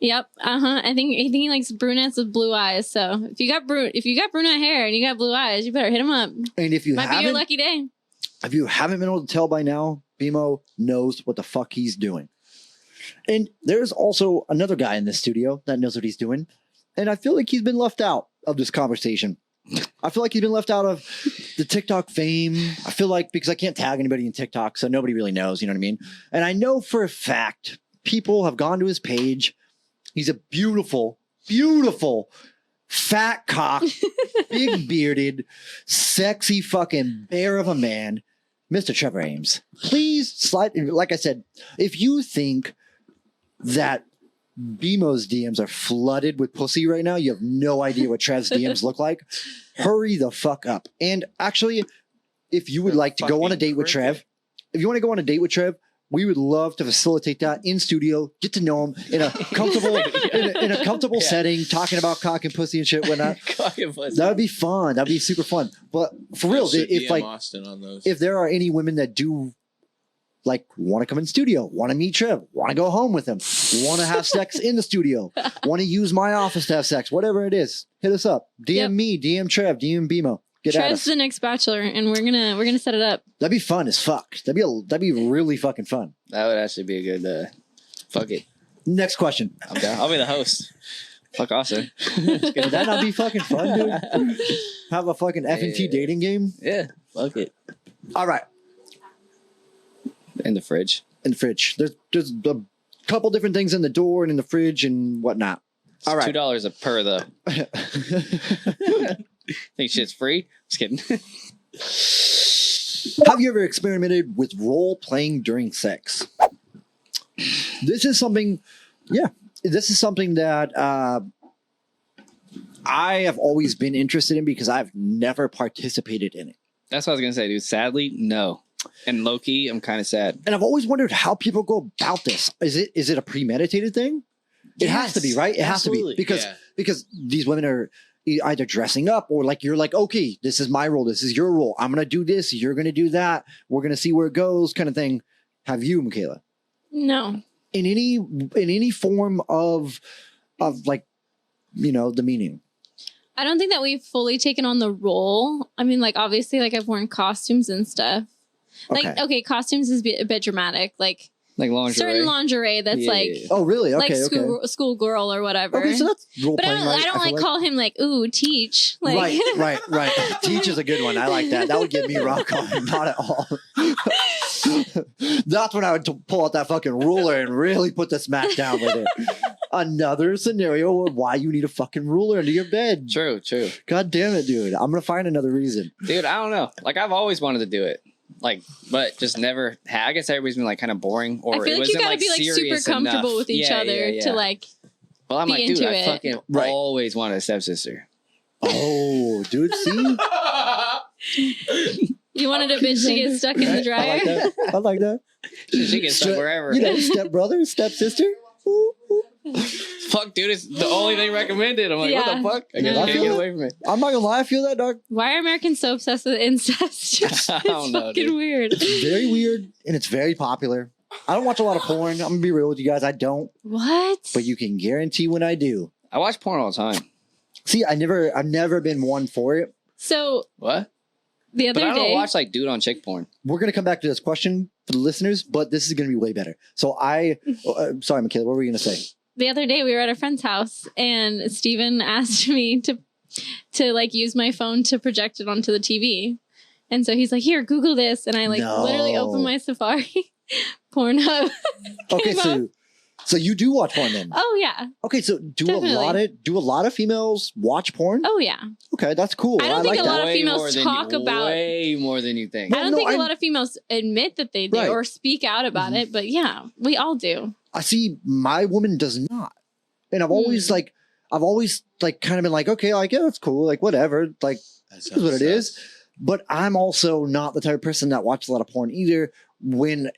Yep. I think he likes brunettes with blue eyes. So if you got brunette hair and you got blue eyes, you better hit him up. And if you Might be your lucky day. If you haven't been able to tell by now, Bimo knows what the fuck he's doing. And there's also another guy in this studio that knows what he's doing. And I feel like he's been left out of this conversation. I feel like he's been left out of the TikTok fame. I feel like because I can't tag anybody in TikTok, so nobody really knows, you know what I mean? And I know for a fact people have gone to his page. He's a beautiful, beautiful, fat cock, big bearded, sexy fucking bear of a man, Mr. Trevor Ames. Please slide. Like I said, if you think that Bimo's DMs are flooded with pussy right now, you have no idea what Trev's DMs look like. Hurry the fuck up. And actually, if you would like to go on a date with Trev, we would love to facilitate that in studio, get to know him in a comfortable, in a comfortable setting, talking about cock and pussy and shit, whatnot. That would be fun. That'd be super fun. But for real, if like, Austin on those. if there are any women that do like want to come in studio, want to meet Trev, want to go home with him, want to have sex in the studio, want to use my office to have sex, whatever it is, hit us up. DM me, DM Trev, DM Bimo. Get at us. Trev's the next bachelor, and we're gonna set it up. That'd be fun as fuck. That'd be really fucking fun. That would actually be a good, fuck it. Next question. I'm down. I'll be the host. Fuck Austin. Would that not be fucking fun, dude? Have a fucking F&T dating game? Yeah, fuck it. All right. In the fridge. In the fridge. There's a couple different things in the door and in the fridge and whatnot. It's all right. $2 a per, though. Think shit's free? Just kidding. Have you ever experimented with role playing during sex? This is something that I have always been interested in because I've never participated in it. That's what I was going to say, dude. Sadly, no. And low-key, I'm kind of sad. And I've always wondered how people go about this. Is it a premeditated thing? It has to be, right? It has to be because these women are either dressing up or like you're like, okay, this is my role, this is your role. I'm gonna do this, you're gonna do that. We're gonna see where it goes, kind of thing. Have you, McKayla? No. In any form of like, you know, the meaning. I don't think that we've fully taken on the role. I mean, like obviously, like I've worn costumes and stuff. Like okay, costumes is a bit dramatic, like lingerie. Certain lingerie that's like oh really okay like school girl or whatever. Okay, so that's role but playing. I don't like call him like ooh teach like right. Teach is a good one. I like that. That would get me rock on. Not at all. That's when I would pull out that fucking ruler and really put the smack down with it. Another scenario of why you need a fucking ruler under your bed. True. God damn it, dude. I'm gonna find another reason. Dude, I don't know. Like I've always wanted to do it. Like, but just never had. I guess everybody's been like kind of boring, or I feel it like wasn't you gotta like be like super serious comfortable enough. with each other to like. Well, I'm be like, dude, into I it. fucking always wanted a stepsister. Oh, dude, see? You wanted a bitch to get stuck in the dryer? I like that. She gets stuck wherever. You know, step brother, step sister. Fuck, dude, it's the only thing recommended. I'm like, what the fuck? I guess No. I can't get away from it. I'm not gonna lie, I feel that, dog. Why are Americans so obsessed with incest? It's I don't know, fucking dude. weird. It's very weird and it's very popular. I don't watch a lot of porn. I'm gonna be real with you guys. I don't. What? But you can guarantee when I do. I watch porn all the time. See, I've never been one for it. So What? the But other I don't day, watch like dude on chick porn. We're gonna come back to this question for the listeners, but this is gonna be way better. So sorry, McKayla, what were you gonna say? the other day we were at a friend's house and Steven asked me to like use my phone to project it onto the TV. And so he's like, here, Google this. And I like literally opened my Safari Pornhub. Okay, so you do watch porn then? Oh yeah. Okay, so do Definitely. a lot of females watch porn? Oh yeah. Okay, that's cool. I don't think like a that. lot of Way females more than talk you- about. way more than you think. I don't think a lot of females admit that they do Right. or speak out about it, but yeah, we all do. I see my woman does not. And I've always like kind of been like, okay, like, yeah, that's cool, like whatever, like that's what it is. But I'm also not the type of person that watches a lot of porn either. When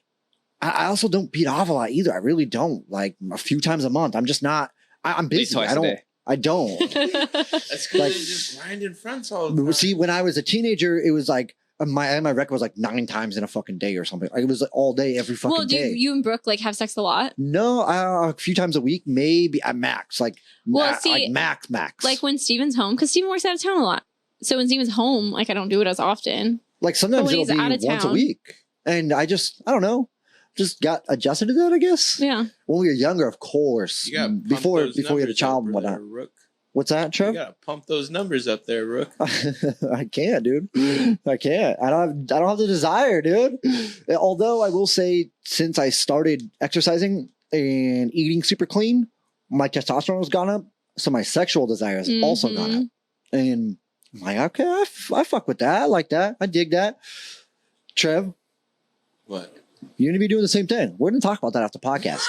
I also don't beat off a lot either. I really don't. Like a few times a month. I'm just not. I'm busy. Twice I a don't. day. I don't. That's because Like- you're just grinding fronts all the time. See, when I was a teenager, it was like my record was like 9 times in a fucking day or something. Like, it was like all day, every fucking Well, do day. you and Brooke like have sex a lot? No, a few times a week, maybe at max. Like, Well, see, like max. Like when Steven's home, because Steven works out of town a lot. So when Steven's home, like I don't do it as often. Like sometimes when it'll he's be out of once a town. week, and I don't know, just got adjusted to that. I guess. Yeah. When we were younger, of course. You gotta pump Before those we had a numbers child up and there, whatnot. Rook. What's that, You Trev? gotta pump those numbers up there, Rook. I can't, dude. I can't. I don't have the desire, dude. Although I will say, since I started exercising and eating super clean, my testosterone has gone up, so my sexual desire has also gone up. And I'm like, okay, I fuck with that. I like that. I dig that. Trev, What? you need to be doing the same thing. We're going to talk about that after the podcast.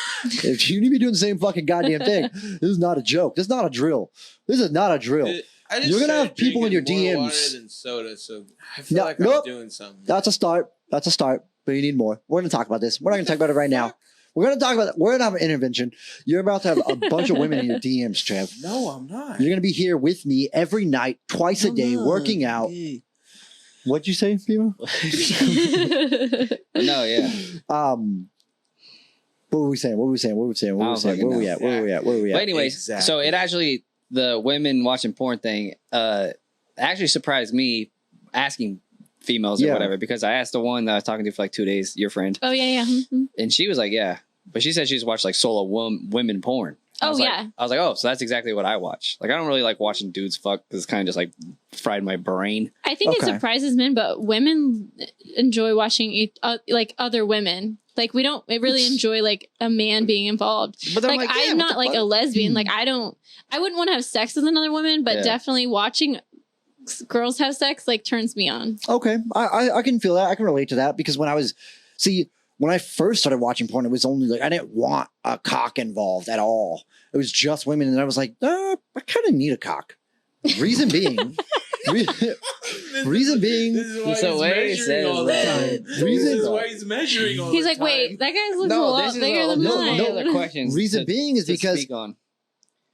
If you need to be doing the same fucking goddamn thing, this is not a joke. This is not a drill. This is not a drill. I just You're gonna started have people in your drinking more DMs. water than soda, so I feel No, like nope. I'm doing something. That's a start. That's a start. But you need more. We're going to talk about this. We're not going to talk about it right now. We're going to talk about it. We're going to have an intervention. You're about to have a bunch of women in your DMs, Trev. No, I'm not. You're going to be here with me every night, twice a day, working out. Hey. What'd you say, Fima? No, yeah. What were we saying? What were we saying? What were we saying? What were we saying? Where were we at? Where were we at? Where were we But at? anyways, Exactly. so it actually, the women watching porn thing, actually surprised me asking females or Yeah. whatever, because I asked the one that I was talking to for like 2 days, your friend, Oh yeah, yeah. Mhm. and she was like, yeah. But she said she's watched like solo women porn. I Oh, was like- yeah. I was like, oh, so that's exactly what I watch. Like, I don't really like watching dudes fuck because it's kind of just like fried my brain. I think it Okay. surprises men, but women enjoy watching like other women. Like we don't really enjoy like a man being involved. But then Like, yeah, I'm what not the like fuck? a lesbian. Like I wouldn't want to have sex with another woman, but Yeah. definitely watching girls have sex like turns me on. Okay, I can feel that. I can relate to that because when I first started watching porn, it was only like I didn't want a cock involved at all. It was just women, and I was like, I kind of need a cock. Reason being, reason being, This is why So he's wait, measuring all the says, time. This reason- is why he's measuring all He's the like, time. wait, that guy's looks a lot bigger than no, mine. no, other questions. reason being is to because speak on.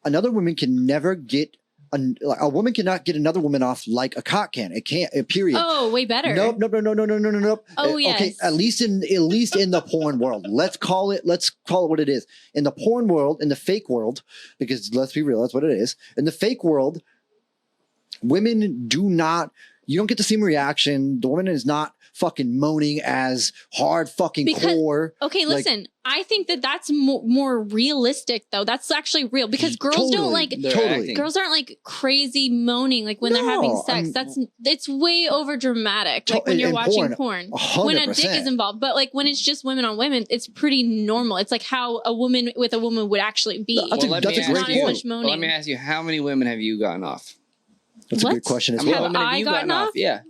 another woman can never get a woman cannot get another woman off like a cock can. It can't. Period. Oh, way better. Nope. Oh, Okay, yes. at least in the porn world. Let's call it what it is. In the porn world, in the fake world, because let's be real, that's what it is. In the fake world, women you don't get the same reaction. The woman is not fucking moaning as hard fucking core. Okay, Like- listen. I think that's more realistic though. That's actually real because girls don't like They're Totally. acting. girls aren't like crazy moaning like when they're having No, sex. It's way over dramatic. Like To- when you're in watching porn. 100%. When a dick is involved, but like when it's just women on women, it's pretty normal. It's like how a woman with a woman would actually be. That's a let me great ask not as you- much moaning. Let me ask you, how many women have you gotten off? That's a What? good question as How many well. women have I you gotten gotten off? off? Yeah.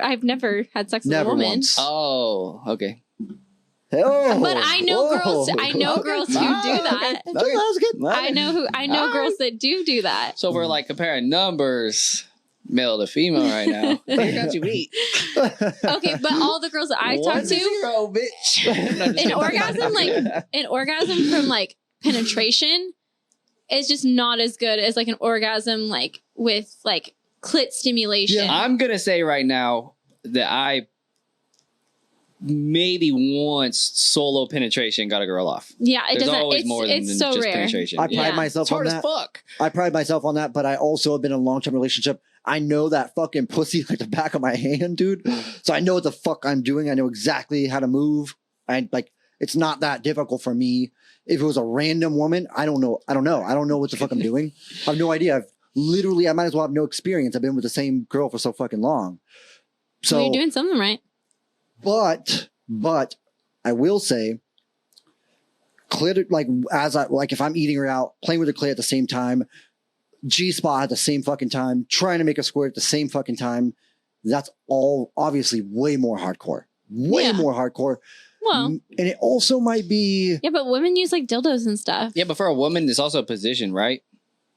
I've never had sex with Never a woman. once. Oh, okay. Oh, But I know whoa. girls. I know girls who do that. Okay, that was good. I know girls that do that. So if we're like comparing numbers, Male to female right now. Here got you beat. Okay, but all the girls that I talked to, 1-0, bitch. an orgasm from like penetration is just not as good as like an orgasm like with like clit stimulation. Yeah. I'm gonna say right now that I maybe once solo penetration got a girl off. Yeah, it There's doesn't. always more than It's so just rare. penetration. I pride myself It's on hard that. as fuck. I pride myself on that, but I also have been in a long-term relationship. I know that fucking pussy like the back of my hand, dude. So I know what the fuck I'm doing. I know exactly how to move. It's not that difficult for me. If it was a random woman, I don't know. I don't know what the fuck I'm doing. I have no idea. I might as well have no experience. I've been with the same girl for so fucking long. So Well, you're doing something right. But I will say, clit, if I'm eating her out, playing with the clit at the same time, G-spot at the same fucking time, trying to make a squirt at the same fucking time, that's all obviously way more hardcore. Way more hardcore. Well, And it also might be... yeah, but women use like dildos and stuff. Yeah, but for a woman, it's also a position, right?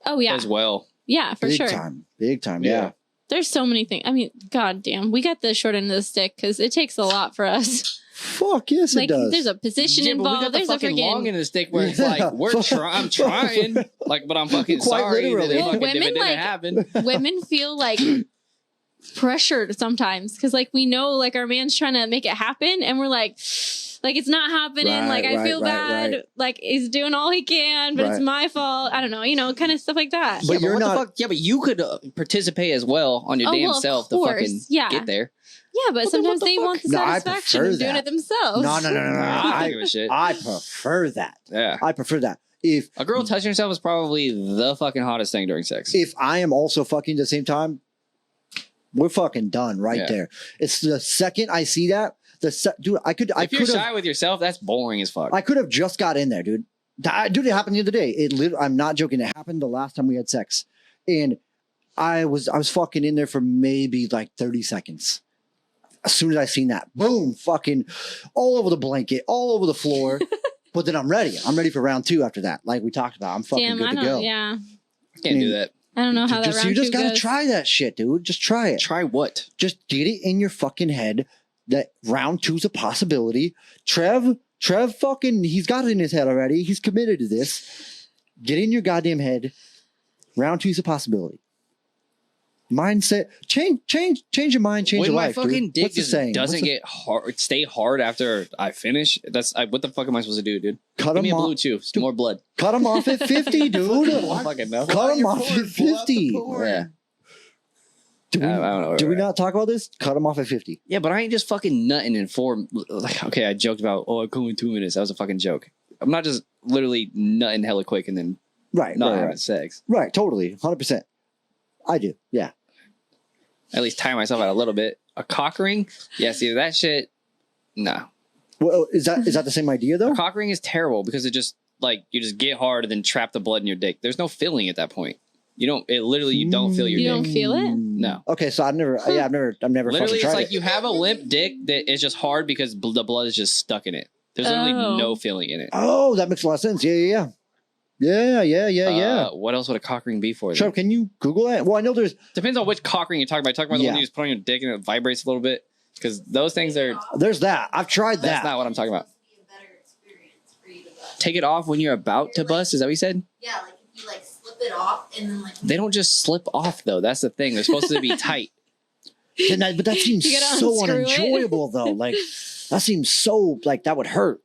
Oh yeah, As well. yeah, for big sure. Big time, yeah. There's so many things. I mean, god damn, we got the short end of the stick because it takes a lot for us. Fuck, yes, Like, it does. there's a position Yeah, but we involved. got the There's a fucking long freaking end of the stick where it's like, I'm trying, like, but I'm fucking Quite sorry that literally. it fucking Women, didn't like- happen. women feel like pressured sometimes because like we know like our man's trying to make it happen and we're like it's not happening. Right, I feel bad. right. Like he's doing all he can, but it's Right. my fault. I don't know, kind of stuff like that. But you're what not- the fuck? Yeah, but you could participate as well on your Oh, damn well, of self to course. fucking Yeah. get there. Yeah, but then sometimes what the they fuck? want the No, I satisfaction prefer of doing that. it themselves. No. I don't give a shit. I prefer that. Yeah. I prefer that. If A girl touching herself is probably the fucking hottest thing during sex. if I am also fucking at the same time, we're fucking done right Yeah. there. It's the second I see that, dude, I could If you're have shy with yourself, that's boring as fuck. I could have just got in there, dude. Dude, it happened the other day. I'm not joking. It happened the last time we had sex, and I was fucking in there for maybe like 30 seconds. As soon as I seen that, boom, fucking all over the blanket, all over the floor. But then I'm ready. I'm ready for round 2 after that. Like we talked about, I'm fucking Damn, good I to don't. go. Yeah, I can't do that. I don't know how that Just, round you just two gotta goes. try that shit, dude. Just try it. Try what? Just get it in your fucking head that round 2's a possibility. Trev fucking, he's got it in his head already. He's committed to this. Get in your goddamn head. Round 2's a possibility. Mindset, change your mind, change When your my life. fucking dude. dick What's the just saying? doesn't What's the- get hard, stay hard after I finish, what the fuck am I supposed to do, dude? cut Give me him a blue off. chew, some more blood. Cut him off at 50, dude. I fucking know. Cut him your off porn, at pull out the 50. porn. Yeah. Do we, I don't know where do we we're at. not talk about this? Cut him off at 50. Yeah, but I ain't just fucking nutting in 4. Like, okay, I joked about, I come in 2 minutes. That was a fucking joke. I'm not just literally nutting hella quick and then Right, not right, having right. sex. Right, totally. 100%. I do. Yeah. At least tire myself out a little bit. A cock ring? Yeah, see, that shit, no. Well, is that the same idea though? A cock ring is terrible because it just, like, you just get hard and then trap the blood in your dick. There's no feeling at that point. You don't feel your You dick. don't feel it? No. Okay, so I've never Literally, fucking it's tried like it. you have a limp dick that is just hard because the blood is just stuck in it. There's literally Oh. no feeling in it. Oh, that makes a lot of sense. Yeah. What else would a cock ring be for? Trev, can you Google that? Well, I know there's Depends on which cock ring you're talking about. Talking about the Yeah. one you just put on your dick and it vibrates a little bit? Because those things are... there's that. I've tried That's that. not what I'm talking about. Be a better experience for you to bust. Take it off when you're about to bust? Is that what you said? Yeah, like if you like slip it off and then like They don't just slip off, though. That's the thing. They're supposed to be tight. But that seems You gotta so unscrew it. unenjoyable though. Like that seems so like that would hurt.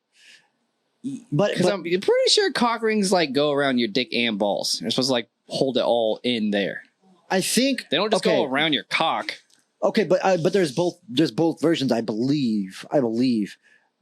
But Because I'm pretty sure cock rings, like, go around your dick and balls. You're supposed to, like, hold it all in there. I think They don't just go around your cock. Okay, but there's both versions. I believe.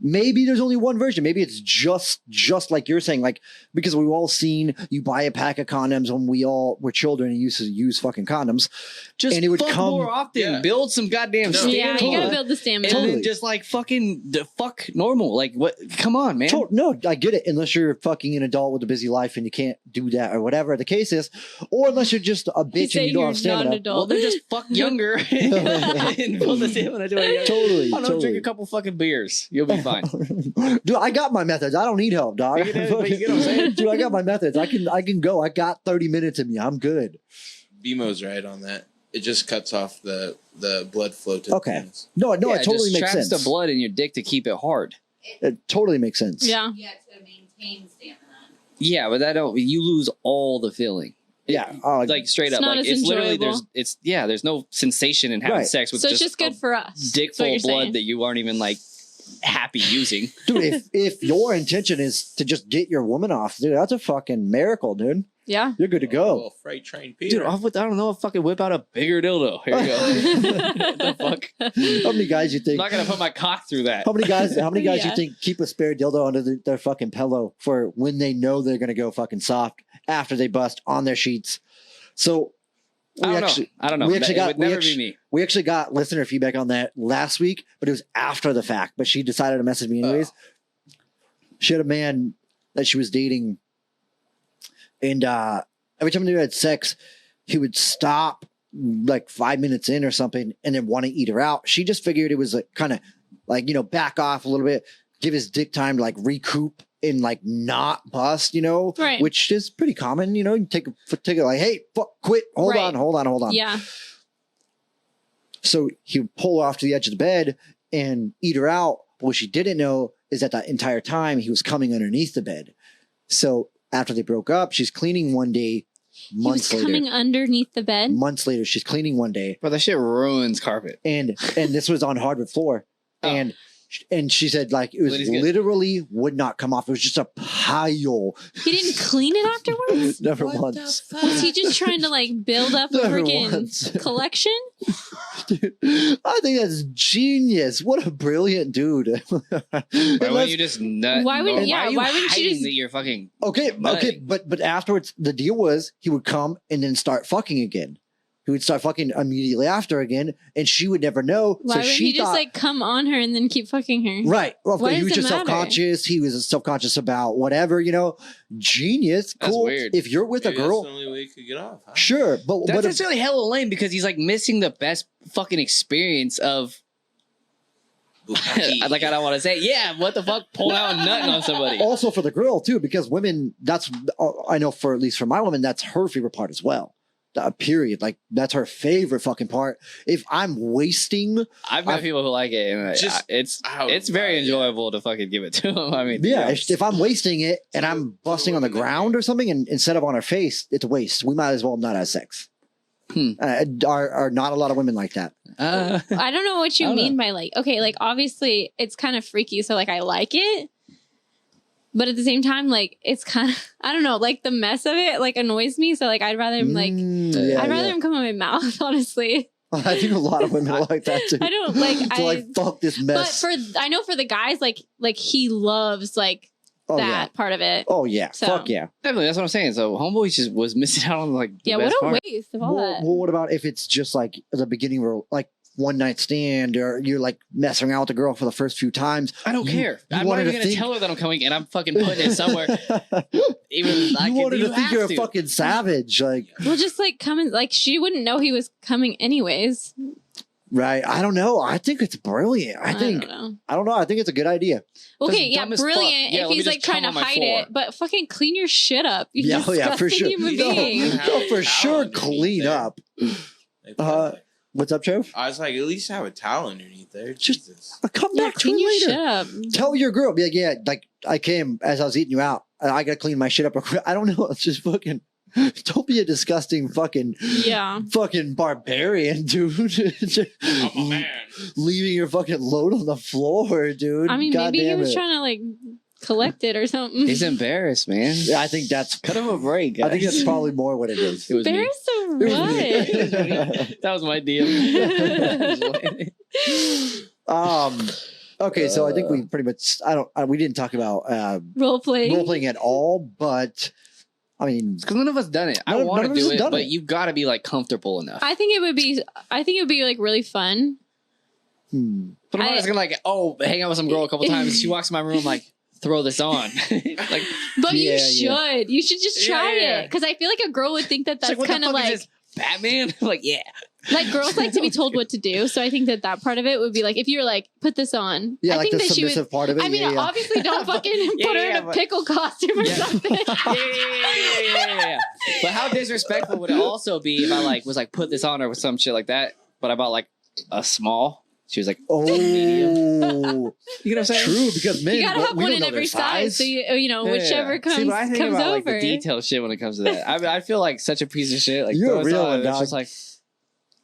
Maybe there's only one version. Maybe it's just like you're saying, like, because we've all seen you buy a pack of condoms when we all were children and used to use fucking condoms. Just And it would fuck come- more often. Yeah. Build some goddamn No. stamina. Yeah, you Totally. gotta build the stamina. And Totally. then just, like, fucking fuck normal. Like, what? Come on, man. No, I get it. Unless you're fucking an adult with a busy life and you can't do that or whatever the case is, or unless you're just a bitch and you don't have stamina. non-adult. Well, then just fuck younger and build the stamina to it. Totally, I don't know, totally. drink a couple fucking beers. You'll be fine. Dude, I got my methods. I don't need help, dog. You get what I'm saying? Dude, I got my methods. I can go. I got 30 minutes in me. I'm good. BMO's right on that. it just cuts off the blood flow to the penis. No, it totally just makes traps sense. the blood in your dick to keep it hard. It totally makes sense. Yeah. Yeah, to maintain stamina. Yeah, but you lose all the feeling. Yeah, like straight up, not like as it's literally enjoyable. there's no sensation in having Right. sex with So it's just good for us. dick That's what full you're of blood saying. that you aren't even like happy using. Dude, if your intention is to just get your woman off, dude, that's a fucking miracle, dude. Yeah. You're good to go. Well, freight train Peter. Dude, I don't know. I'll fucking whip out a bigger dildo. Here you go. What the fuck? How many guys you I'm think? not gonna put my cock through that. How many guys Yeah. you think keep a spare dildo under their fucking pillow for when they know they're gonna go fucking soft after they bust on their sheets? So I don't know. We actually It would never be me. We actually got listener feedback on that last week, but it was after the fact. But she decided to message me anyways. She had a man that she was dating, and every time they had sex, he would stop like 5 minutes in or something and then want to eat her out. She just figured it was like kind of like, back off a little bit, give his dick time to like recoup and like not bust, Right. which is pretty common, you take it like, hey, quit, hold Right. on. Yeah. So he would pull her off to the edge of the bed and eat her out. But what she didn't know is that entire time he was coming underneath the bed. So after they broke up, she's cleaning one day, months He was later. coming underneath the bed. Months later, she's cleaning one day. But that shit ruins carpet. And this was on hardwood floor. Oh. And she said like it was Lily's good. literally would not come off. It was just a pile. He didn't clean it afterwards? Never What once. the fuck? Was he just trying to like build up a Never freaking once. collection? Dude, I think that's genius. What a brilliant dude. Why wouldn't you just nut? Why would- Why yeah, are you why wouldn't you hiding just- that you're fucking? Okay, nutting? but afterwards, the deal was he would come and then start fucking again. He would start fucking immediately after again, and she would never know. Why so wouldn't she he just thought, like come on her and then keep fucking her? right? Well, Why he was does it just matter? self-conscious. He was self-conscious about whatever, Genius, That's cool. weird. If you're with Maybe a girl, that's the only way you could get off. Huh? sure, but That's what? necessarily hella lame because he's like missing the best fucking experience of. Like I don't want to say, yeah. What the fuck, pulling out and nutting on somebody. Also for the girl too, because women. That's I know for at least for my woman, that's her favorite part as well. Period. Like that's her favorite fucking part. If I'm wasting, I've met people who like it, and it's very enjoyable to fucking give it to them. I mean, yeah, if I'm wasting it and I'm busting on the ground or something, and instead of on her face, it's a waste. We might as well not have sex. Are not a lot of women like that. I don't know what you mean by like, okay, like obviously it's kind of freaky, so like I like it. But at the same time, like it's kind of, I don't know, like the mess of it like annoys me. So like I'd rather him like, I'd rather him come in my mouth, honestly. I think a lot of women are like that too. I don't like, to fuck this mess. But I know for the guys, like he loves like that part of it. Oh yeah, So- fuck yeah. Definitely, that's what I'm saying. So homeboy just was missing out on like the Yeah, best what a part. waste of all that. Well, what about if it's just like the beginning where like one night stand or you're like messing around with the girl for the first few times? I don't care. you I'm want not her even to gonna think- tell her that I'm coming, and I'm fucking putting it somewhere. Even like, you wanted you to think have you're a to. fucking savage, like Well, just like coming, like she wouldn't know he was coming anyways. right? I don't know. I think it's brilliant. I think don't know. I don't know. I think it's a good idea. Okay, yeah, dumb as fuck. brilliant. Yeah, if let me he's just like trying to come on my hide floor. it, but fucking clean your shit up. You Yeah, disgusting yeah, for sure. human No, being. no, for sure, clean up. Like, What's up, Trev? I was like, at least have a towel underneath there. Just- Jesus. Come Yeah, back to clean your it shit later. up. Tell your girl, be like, yeah, like I came as I was eating you out. I gotta clean my shit up. I don't know. It's just fucking. Don't be a disgusting fucking barbarian, dude. I'm a man. Leaving your fucking load on the floor, dude. I mean, God maybe he damn was it. trying to like collect it or something. He's embarrassed, man. Yeah, I think that's. Cut him a break. I think guys. that's probably more what it is. It was me. Embarrassed of It was what? me. That was my deal. Okay, so I think we pretty much. We didn't talk about Role playing. role playing at all, but I mean, Because none of us done it. I None want of to us do have it, done but it. you've got to be like comfortable enough. I think it would be like really fun. But I'm not just gonna like, hang out with some girl a couple times. She walks in my room, like, throw this on. Like, But Yeah, you should. yeah. You should just try Yeah. it. Because I feel like a girl would think that it's that's what the kind of fuck is like this Batman. I'm like, yeah. Like girls like to be told what to do, so I think that part of it would be like if you were like put this on. Yeah, I like think the that she would. submissive part of it. I mean, obviously, don't fucking put her in a pickle costume or something. Yeah. But how disrespectful would it also be if I like was like put this on her with some shit like that, but I bought like a small. She was like, oh, medium. You know what I'm saying? True, because men, you gotta have we one don't in know every their size. size, so you know whichever comes See, but I think comes about, over. like, the detailed shit when it comes to that. I feel like such a piece of shit. Like You're a throw us real on, one, it's dog. just like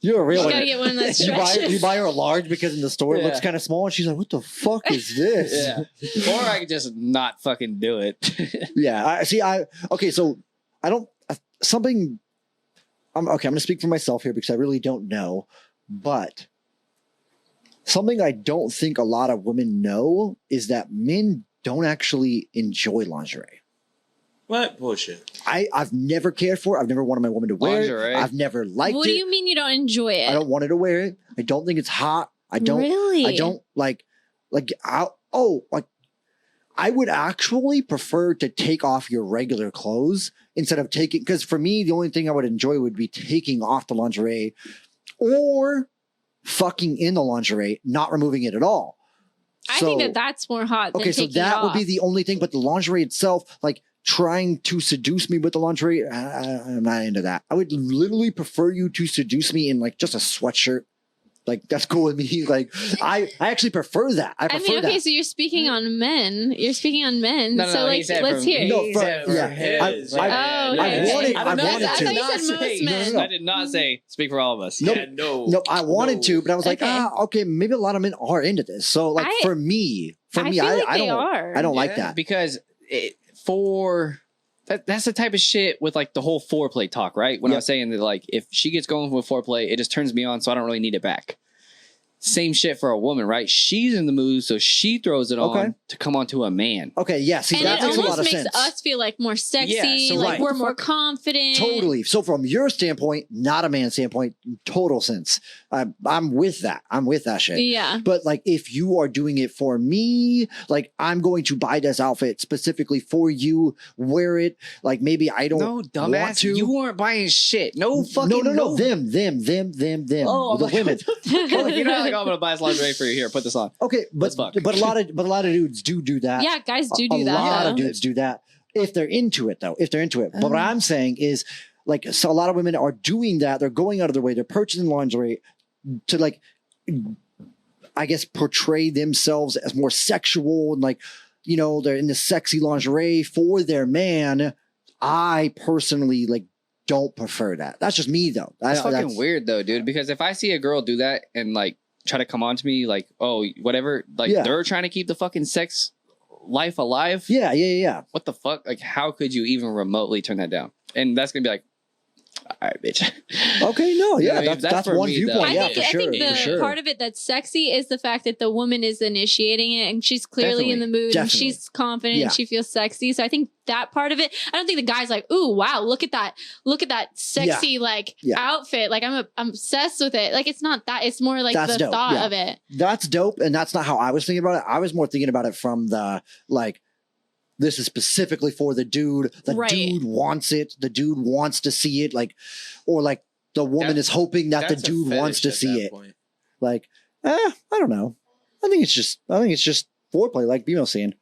You're a real You one. gotta get one that You stretches. buy her a large because in the store it looks kind of small, and she's like, "What the fuck is this?" yeah. Or I could just not fucking do it. Yeah. Okay. So I don't something. I'm going to speak for myself here because I really don't know, but something I don't think a lot of women know is that men don't actually enjoy lingerie. What bullshit? I've never cared for it. I've never wanted my woman to wear Lingerie? it. I've never liked it. What do you mean you don't enjoy it? I don't want her to wear it. I don't think it's hot. I don't Really? I don't like I would actually prefer to take off your regular clothes instead of taking, because for me the only thing I would enjoy would be taking off the lingerie or fucking in the lingerie, not removing it at all. I think that's more hot than Okay, so taking that it would off. be the only thing, but the lingerie itself, like trying to seduce me with the lingerie, I'm not into that. I would literally prefer you to seduce me in like just a sweatshirt. Like that's cool with me. Like I actually prefer that. I prefer okay, that. so you're speaking on men. You're speaking on men. No, so like, let's hear. No, his. okay. I wanted I to. thought you said most men. No. I did not say speak for all of us. Nope. Yeah, No, I wanted to, but I was like, Okay. okay, maybe a lot of men are into this. So like I for me, feel like I they don't, are. I don't like Yeah. that. Because that's the type of shit with like the whole foreplay talk, right? When I Yep. was saying that like if she gets going with foreplay, it just turns me on, so I don't really need it back. Same shit for a woman, right? She's in the mood, so she throws it Okay. on to come onto a man. Okay, yeah, see, And that it makes a lot almost of makes sense. us feel like more sexy, Yeah, so like right. we're more confident. Totally. So from your standpoint, not a man's standpoint, total sense. I'm with that. I'm with that shit. Yeah. But like, if you are doing it for me, like I'm going to buy this outfit specifically for you, wear it. Like maybe I don't No, want dumbass, to. you weren't buying shit. No fucking No. Them. Oh, the I'm like, women. Well, like, you're not like, oh, I'm gonna buy this lingerie for you. Here, put this on. Okay, but Let's fuck. a lot of dudes do that. Yeah, guys do a that. lot of Yeah. dudes do that if they're into it, though. If they're into it, but Uh-huh. what I'm saying is, like, so a lot of women are doing that. They're going out of their way. They're purchasing lingerie to, like, I guess, portray themselves as more sexual and, like, you know, they're in the sexy lingerie for their man. I personally like don't prefer that. That's just me, though. That's fucking weird, though, dude. Because if I see a girl do that and like try to come on to me, like, oh, whatever, like Yeah. they're trying to keep the fucking sex life alive. Yeah. What the fuck? Like, how could you even remotely turn that down? And that's gonna be like, all right, bitch. Okay, no, You know yeah, what I mean? that's That's for one me, viewpoint. though. I Yeah, think, for I sure, think the for sure. part of it that's sexy is the fact that the woman is initiating it and she's clearly in the mood and Definitely. she's confident Yeah. and she feels sexy. So I think that part of it, I don't think the guy's like, ooh, wow, look at that sexy Yeah. outfit. Like I'm obsessed with it. Like it's not that. It's more like That's the dope, thought yeah. of it. That's dope, and that's not how I was thinking about it. I was more thinking about it from the like, this is specifically for the dude. The Right. dude wants it. The dude wants to see it. Like, or like the woman That- is hoping that the That's a dude wants to fetish at see that it. point. Like, I don't know. I think it's just foreplay, like Bimo's saying.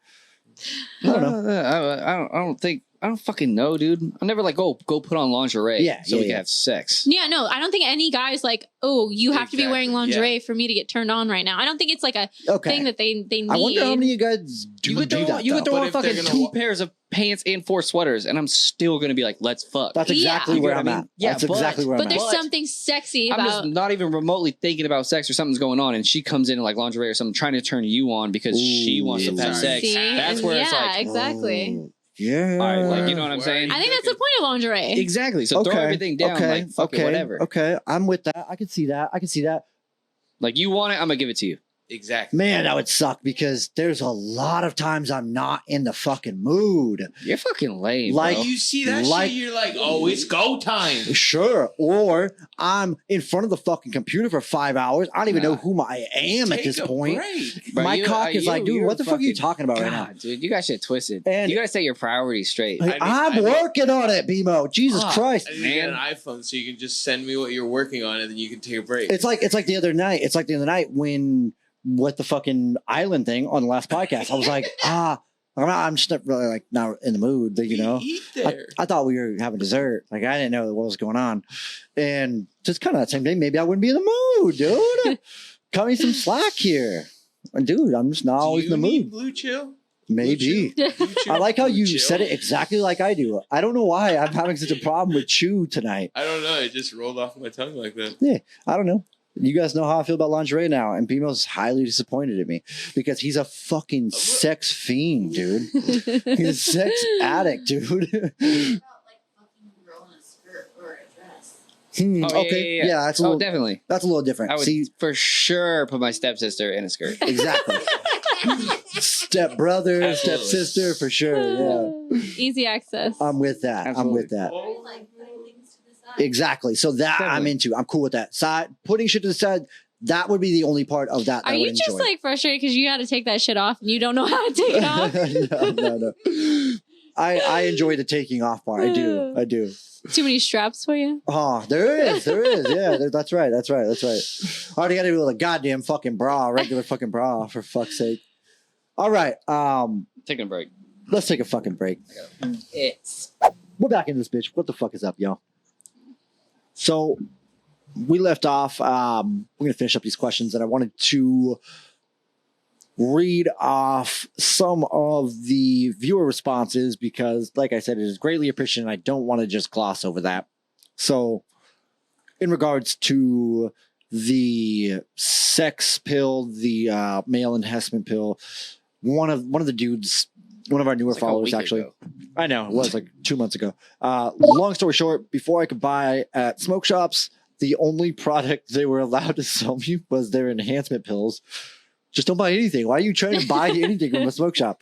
I don't know. I don't fucking know, dude. I never like go put on lingerie. Yeah, so yeah, we yeah. can have sex. Yeah, no, I don't think any guy's like, oh, you have to be wearing Exactly, lingerie for me to get turned on right now. I don't think it's like a Okay. thing that they need. I wonder how many of you guys do You could do throw, that. you could though. throw But on if they're fucking gonna 2 wa- pairs of pants and 4 sweaters, and I'm still gonna be like, let's fuck. That's Yeah. exactly You where get I'm what I at. mean? Yeah, That's exactly where but I'm there's at. But something sexy I'm about. just not even remotely thinking about sex or something's going on, and she comes in like lingerie or something, trying to turn you on because she wants to Ooh. have sex. See? That's where it's Yeah, like, exactly. Oh, yeah. all right, like you know what I'm Why are saying? you- I think that's the point of lingerie. Exactly. So throw everything down, like fuck it, whatever. Okay, I'm with that. I can see that. Like you want it, I'm gonna give it to you. Exactly. Man, that would suck because there's a lot of times I'm not in the fucking mood. You're fucking lame, Like, bro. You see that Like- shit, you're like, oh, it's go time. Sure. Or I'm in front of the fucking computer for 5 hours. I don't even know Nah. who I am at Take this a point. break. Bro, My cock is like, dude, you're what the fuck are you fucking- talking about right now? God, dude, you got shit twisted. And- You gotta set your priorities straight. Like, I I'm mean- working on it, BMO. Jesus Fuck. Christ. I need to get an iPhone so you can just send me what you're working on and then you can take a break. It's like the other night. It's like the other night when with the fucking island thing on the last podcast. I was like, I'm just not really like not in the mood, you know. Eat there. I thought we were having dessert. Like I didn't know what was going on, and just kind of that same day, maybe I wouldn't be in the mood, dude. Cut me some slack here, and dude. I'm just not always in the mood. Blue Chill? Maybe. Blue Chill? I like how Blue you Chill? said it exactly like I do. I don't know why I'm having such a problem with chew tonight. I don't know. It just rolled off my tongue like that. I don't know. You guys know how I feel about lingerie now, and Pimo's highly disappointed at me because he's a fucking sex fiend, dude. He's a sex addict, dude. About like fucking a girl in a skirt or a dress. Oh, Okay, yeah, that's a oh, little, definitely. that's a little different. I would See, for sure put my stepsister in a skirt. exactly. Step brother, Absolutely. step sister, for sure. Yeah, Easy access. I'm with that. I'm with that. Or like putting things to the side. Exactly. So that I'm Definitely. into. I'm cool with that. Side putting shit to the side. That would be the only part of that. Are I you would just enjoy. like frustrated because you got to take that shit off and you don't know how to take it off? no. I enjoy the taking off part. I do. Too many straps for you? Oh, there is. Yeah, that's right. I already got to do with a goddamn fucking bra, regular fucking bra, for fuck's sake. All right, Taking a break. let's take a fucking break. It's We're back in this bitch. What the fuck is up, y'all? So we left off. We're gonna finish up these questions, and I wanted to read off some of the viewer responses because, like I said, it is greatly appreciated. And I don't want to just gloss over that. So, in regards to the sex pill, the male enhancement pill, one of the dudes, one of our newer like a followers, week actually. ago. I know, it was like 2 months ago. Long story short, before I could buy at smoke shops, the only product they were allowed to sell me was their enhancement pills. Just don't buy anything. Why are you trying to buy anything from a smoke shop?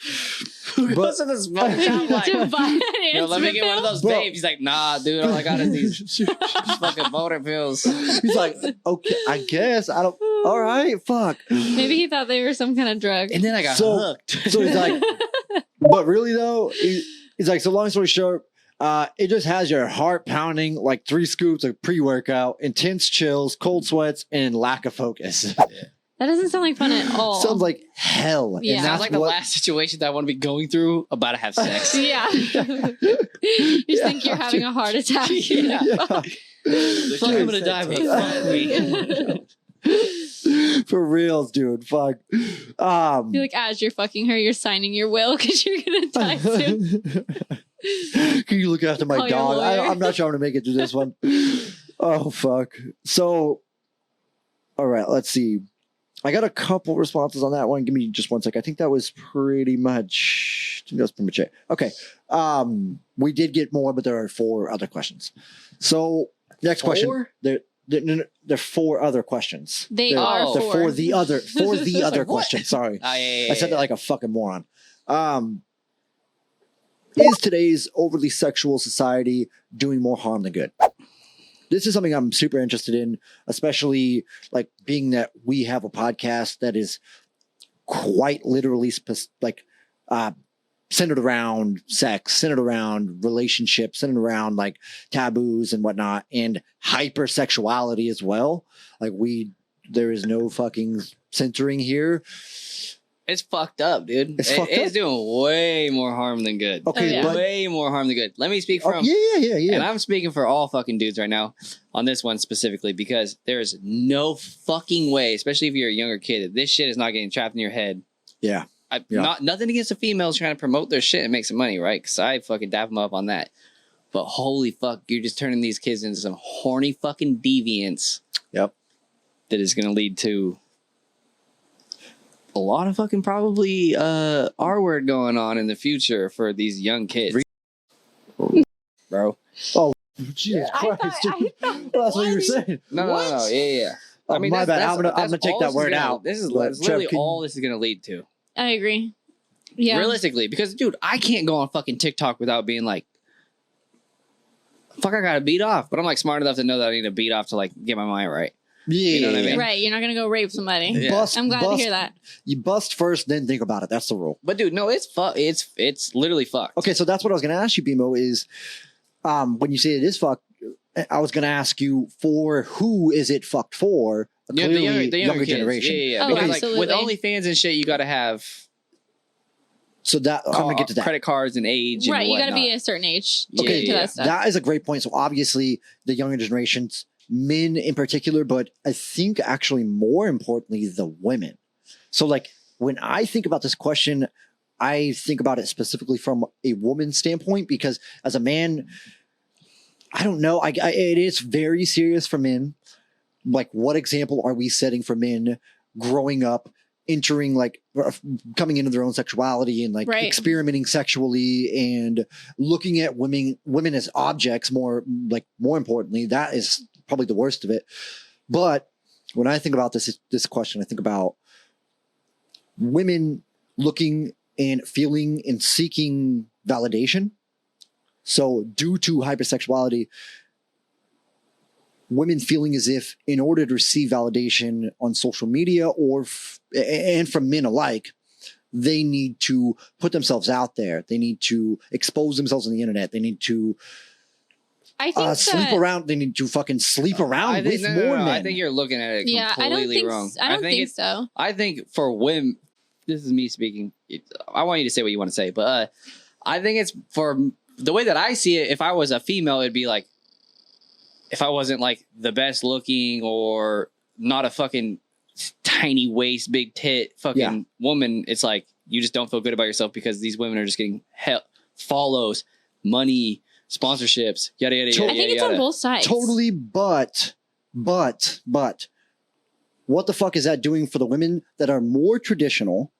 Who goes to the smoke shop like, To buy an yo, let me enhancement get one of pill? those Bro. babes. He's like, nah, dude, all I got is these fucking motor pills. He's like, okay, I guess. I don't. All right, fuck. Maybe he thought they were some kind of drug. And then I got So- hooked. So he's like, but really though, he's like, so long story short, it just has your heart pounding, like 3 scoops of pre-workout, intense chills, cold sweats, and lack of focus. That doesn't sound like fun at all. Sounds like hell. Yeah. And Sounds that's like the what, last situation that I want to be going through about to have sex. Yeah. You just think you're having a heart attack. Yeah. Yeah. Fuck, I'm gonna die, but fuck me. For reals, dude. Fuck. You're like, as you're fucking her, you're signing your will because you're gonna die soon. Can you look after my Call your dog? lawyer. I'm not sure I'm gonna make it through this one. Oh fuck. So, all right, let's see. I got a couple responses on that one. Give me just 1 sec. I think that was pretty much. I think that's pretty much it. Okay. We did get more, but there are 4 other questions. So next question. 4? There are 4 other questions. They They're- are they're 4. for the other Like, what? question. Sorry. Oh, yeah. I said that like a fucking moron. Is today's overly sexual society doing more harm than good? This is something I'm super interested in, especially like being that we have a podcast that is quite literally centered around sex, centered around relationships, centered around like taboos and whatnot, and hypersexuality as well. Like there is no fucking censoring here. It's fucked up, dude. It's fucked It's up. doing way more harm than good. Okay, Oh, yeah. but Way more harm than good. Let me speak from yeah. And I'm speaking for all fucking dudes right now on this one specifically because there's no fucking way, especially if you're a younger kid, that this shit is not getting trapped in your head. Yeah. Yeah. Nothing against the females trying to promote their shit and make some money, right? Because I fucking dap them up on that. But holy fuck, you're just turning these kids into some horny fucking deviants. Yep. That is going to lead to a lot of fucking probably R-word going on in the future for these young kids. Bro. Jesus Christ, dude. Well, that's what you were saying. No. Yeah. Oh, my bad. I'm gonna take that word out. This is But, literally Trev, all this is gonna lead to. I agree. Yeah. Realistically, because dude, I can't go on fucking TikTok without being like, fuck, I gotta beat off. But I'm like smart enough to know that I need to beat off to like get my mind right. Yeah, you know what I mean? Right. You're not gonna go rape somebody. Yeah. I'm glad to hear that. You bust first, then think about it. That's the rule. But dude, no, it's it's literally fucked. Okay, so that's what I was gonna ask you, Bimo, is when you say it is fucked, I was gonna ask you for who is it fucked for? Yeah, Clearly, the younger kids. generation. Yeah. Oh, Because absolutely. like with OnlyFans and shit, you gotta have So that I'm gonna get to that. credit cards and age. Right. And You got to whatnot. be a certain age to Okay, get to that stuff. that is a great point. So obviously, the younger generations, men in particular, but I think actually more importantly, the women. So like when I think about this question, I think about it specifically from a woman's standpoint because as a man, I don't know. It is very serious for men. Like, what example are we setting for men growing up, entering like coming into their own sexuality and like Right. experimenting sexually and looking at women as objects more importantly? That is probably the worst of it. But when I think about this question, I think about women looking and feeling and seeking validation. So due to hypersexuality, women feeling as if in order to receive validation on social media and from men alike, they need to put themselves out there. They need to expose themselves on the internet. They need to I think sleep around. They need to fucking sleep around with more men. I think you're looking at it Yeah, I don't completely think wrong. I don't think so. I think for women, this is me speaking. I want you to say what you want to say, but I think it's for the way that I see it. If I was a female, it'd be like, if I wasn't like the best looking or not a fucking tiny waist, big tit fucking woman, it's like you just don't feel good about yourself because these women are just getting follows, money, sponsorships, yada yada yada. I think it's on both sides. Totally, but what the fuck is that doing for the women that are more traditional?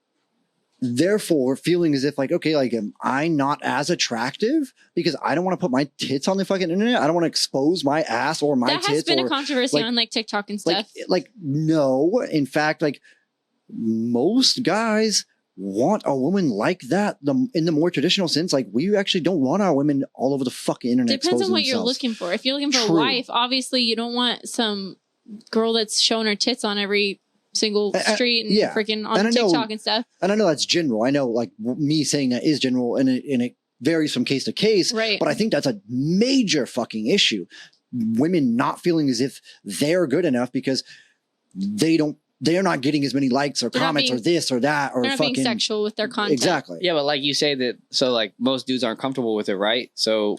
Therefore, feeling as if like, okay, like am I not as attractive because I don't want to put my tits on the fucking internet? I don't want to expose my ass or my tits. That has been a controversy on like TikTok and stuff. Like no, in fact, like most guys want a woman like that. In the more traditional sense, like we actually don't want our women all over the fucking internet. Depends on what you're themselves. looking for. If you're looking for True. a wife, obviously you don't want some girl that's showing her tits on every single street and freaking on TikTok and stuff. And I know that's general. I know like me saying that is general and it varies from case to case. Right. But I think that's a major fucking issue. Women not feeling as if they're good enough because they're not getting as many likes or comments or this or that or they're not fucking being sexual with their content. Exactly. Yeah, but like you say that, so like most dudes aren't comfortable with it, right? So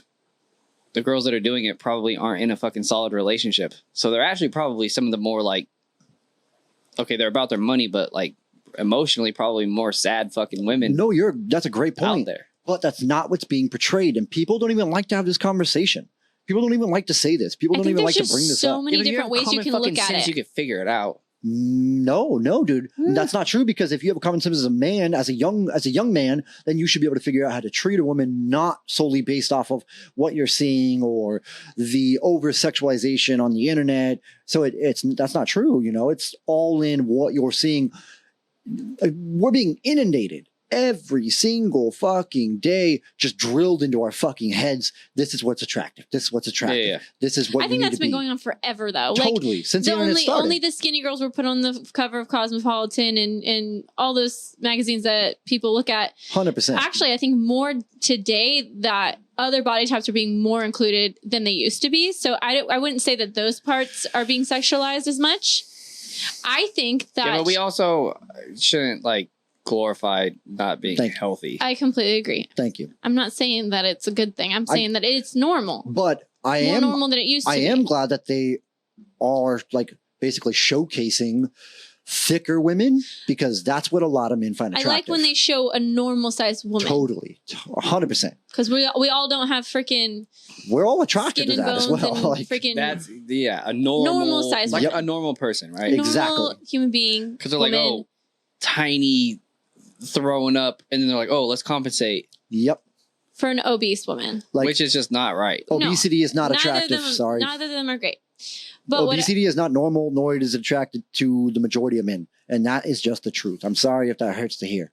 the girls that are doing it probably aren't in a fucking solid relationship. So they're actually probably some of the more like, okay, they're about their money, but like emotionally probably more sad fucking women. No, that's a great point. Out there. But that's not what's being portrayed. And people don't even like to have this conversation. People don't even like to say this. People don't even like to bring this so up. many different ways you can look at it. You can figure it out. No, dude, that's not true. Because if you have a common sense as a man, as a young man, then you should be able to figure out how to treat a woman not solely based off of what you're seeing or the over sexualization on the internet. So that's not true. You know, it's all in what you're seeing. We're being inundated every single fucking day, just drilled into our fucking heads. This is what's attractive. This is what's attractive. Yeah. This is what I think that's been going on forever, though. Totally. Like, since the internet started. Only the skinny girls were put on the cover of Cosmopolitan and all those magazines that people look at. 100%. Actually, I think more today that other body types are being more included than they used to be. So I wouldn't say that those parts are being sexualized as much. I think that... Yeah, but we also shouldn't like glorify not being healthy. I completely agree. Thank you. I'm not saying that it's a good thing. I'm saying that it's normal. But I am more normal than it used to be. I am glad that they are like basically showcasing thicker women because that's what a lot of men find attractive. I like when they show a normal sized woman. Totally. 100%. Because we all don't have freaking... We're all attracted skin to and that as bones well. and Like, freaking... That's a normal size like woman. a normal person, right? Normal Exactly. human being. Because they're like, oh, tiny, throwing up, and then they're like, oh, let's compensate. Yep. For an obese woman. Like, which is just not right. obesity is not Neither attractive. of them, Sorry. Neither of them are great. But obesity is not normal, nor it is attracted to the majority of men. And that is just the truth. I'm sorry if that hurts to hear.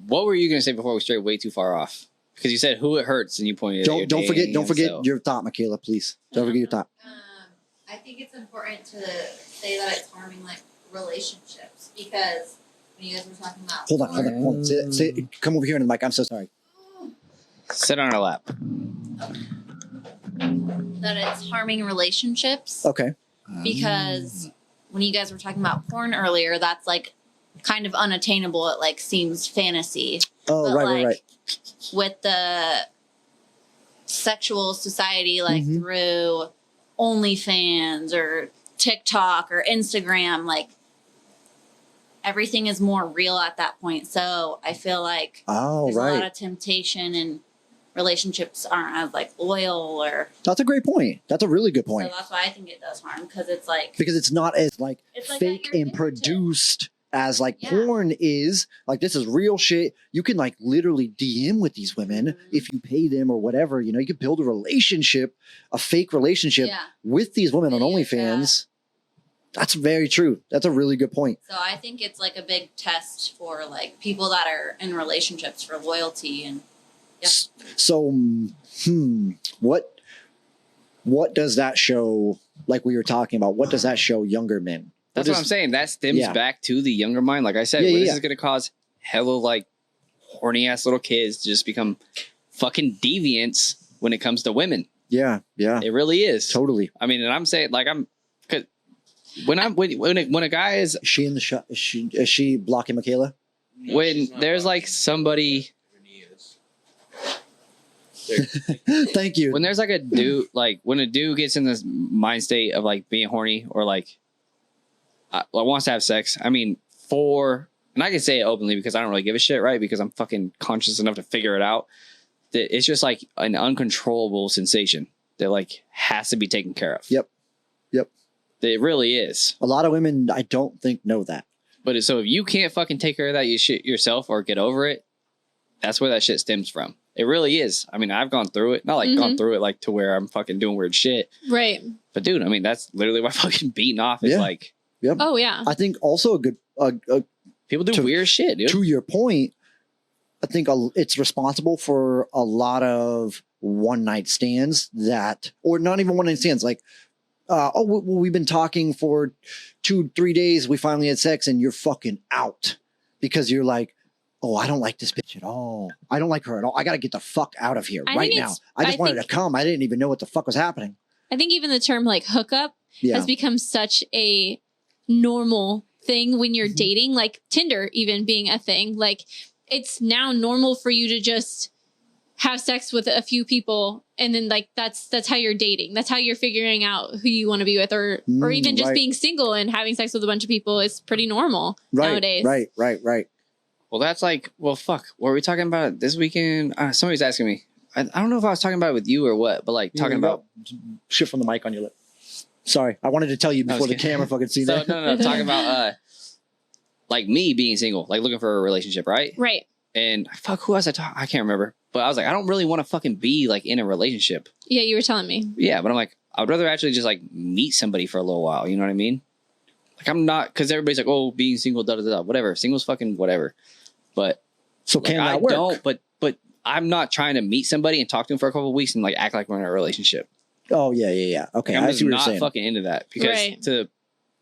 What were you going to say before we strayed way too far off? Because you said who it hurts and you pointed at Don't forget your thought, McKayla, please. Don't forget your thought. I think it's important to say that it's harming like relationships because when you guys were talking about Hold on. Come over here in the mic. I'm so sorry. Sit on her lap. that it's harming relationships. Okay. Because when you guys were talking about porn earlier, that's like kind of unattainable. It like seems fantasy. Oh, but, right. With the sexual society, like through OnlyFans or TikTok or Instagram, like everything is more real at that point. So I feel like there's a lot of temptation and relationships aren't as like loyal or. That's a great point. That's a really good point. So that's why I think it does harm because it's like. Because it's not as like fake and produced as like porn is. Like this is real shit. You can like literally DM with these women if you pay them or whatever. You know, you could build a relationship, a fake relationship with these women on OnlyFans. That's very true. That's a really good point. So I think it's like a big test for like people that are in relationships for loyalty and. Yeah. So, what does that show? Like we were talking about, what does that show younger men? That's what I'm saying. That stems back to the younger mind. Like I said, this is going to cause hella like horny ass little kids to just become fucking deviants when it comes to women. Yeah. It really is. Totally. I mean, and I'm saying like because when a guy is she in the shot, is she blocking McKayla? No, when there's like somebody. Thank you. When there's like a dude, like when a dude gets in this mind state of like being horny or like wants to have sex, I mean, and I can say it openly because I don't really give a shit, right? Because I'm fucking conscious enough to figure it out. That it's just like an uncontrollable sensation that like has to be taken care of. Yep. It really is. A lot of women, I don't think, know that. But so if you can't fucking take care of that shit yourself or get over it, that's where that shit stems from. It really is. I mean, I've gone through it. Not like gone through it like to where I'm fucking doing weird shit. Right. But dude, I mean, that's literally why fucking beating off is like. Yep. Oh yeah. I think also a good. People do weird shit, dude. To your point, I think it's responsible for a lot of one night stands or not even one night stands. Like, we've been talking for 2-3 days. We finally had sex, and you're fucking out because you're like. Oh, I don't like this bitch at all. I don't like her at all. I got to get the fuck out of here right now. I just wanted to come. I didn't even know what the fuck was happening. I think even the term like hookup has become such a normal thing when you're dating, like Tinder even being a thing. Like it's now normal for you to just have sex with a few people and then like that's how you're dating. That's how you're figuring out who you want to be with or even just being single and having sex with a bunch of people is pretty normal nowadays. Right. Well, that's like, well, fuck. What were we talking about this weekend? Somebody's asking me. I don't know if I was talking about it with you or what, but like talking about shit from the mic on your lip. Sorry, I wanted to tell you before the camera fucking seen that. No. Talking about like me being single, like looking for a relationship, right? Right. And fuck, who else I can't remember. But I was like, I don't really want to fucking be like in a relationship. Yeah, you were telling me. Yeah, but I'm like, I'd rather actually just like meet somebody for a little while. You know what I mean? Like I'm not, because everybody's like, oh, being single, whatever. Single's fucking whatever. But so like, can that work? Don't, but I'm not trying to meet somebody and talk to them for a couple of weeks and like act like we're in a relationship. Oh yeah. Okay, like, I'm just not fucking into that because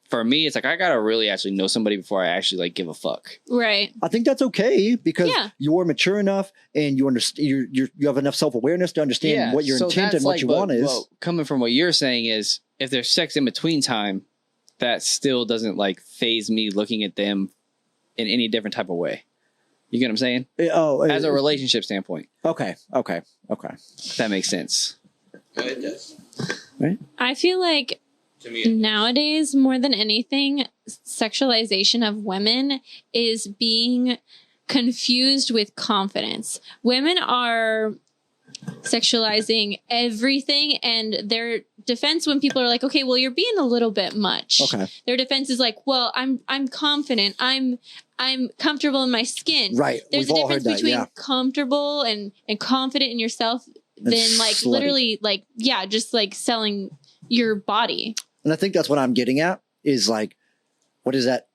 for me, it's like I gotta really actually know somebody before I actually like give a fuck. Right. I think that's okay because you're mature enough and you understand. You have enough self-awareness to understand what your intent and what you want is. Well, coming from what you're saying is, if there's sex in between time, that still doesn't like phase me looking at them in any different type of way. You get what I'm saying? As a relationship standpoint. Okay. If that makes sense. It does. Right? I feel like nowadays, more than anything, sexualization of women is being confused with confidence. Women are sexualizing everything, and their defense when people are like, okay, well, you're being a little bit much. Okay. Their defense is like, well, I'm confident. I'm comfortable in my skin. Right. There's a difference between comfortable and confident in yourself than like slutty. Literally like, just like selling your body. And I think that's what I'm getting at is like, what does that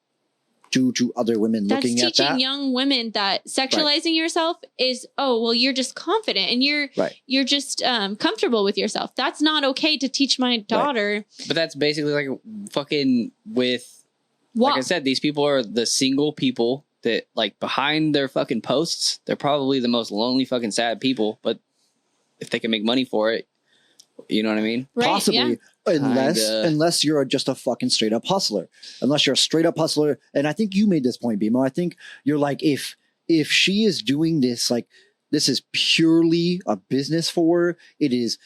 do to other women That's looking at that? teaching young women that sexualizing yourself is, oh, well, you're just confident and you're just comfortable with yourself. That's not okay to teach my daughter. But that's basically like fucking with, like I said, these people are the single people that like behind their fucking posts, they're probably the most lonely fucking sad people. But if they can make money for it, you know what I mean? Right, Possibly. Unless you're just a fucking straight up hustler. Unless you're a straight up hustler. And I think you made this point, Bimo. I think you're like, if she is doing this, like this is purely a business for her, it is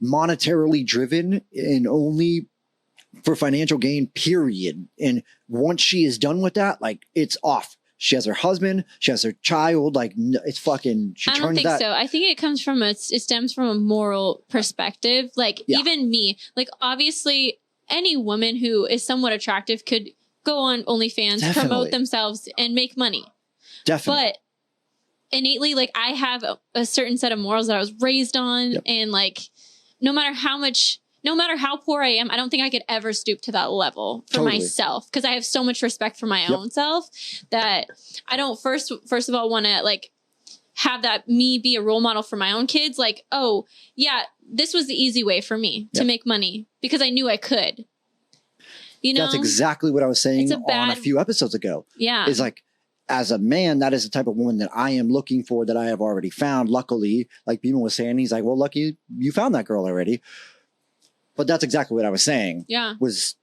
monetarily driven and only for financial gain, period. And once she is done with that, like it's off. She has her husband. She has her child. Like it's fucking. I don't think so. I think it comes from it stems from a moral perspective. Like even me, like obviously any woman who is somewhat attractive could go on OnlyFans, promote themselves, and make money. Definitely. But innately, like I have a certain set of morals that I was raised on, and like no matter how poor I am, I don't think I could ever stoop to that level for myself because I have so much respect for my own self that I don't first of all want to like have that me be a role model for my own kids. Like, oh yeah, this was the easy way for me to make money because I knew I could. You know, that's exactly what I was saying on a few episodes ago. Yeah. Is like, as a man, that is the type of woman that I am looking for that I have already found. Luckily, like Beeman was saying, he's like, well, lucky you found that girl already. But that's exactly what I was saying. Yeah. Was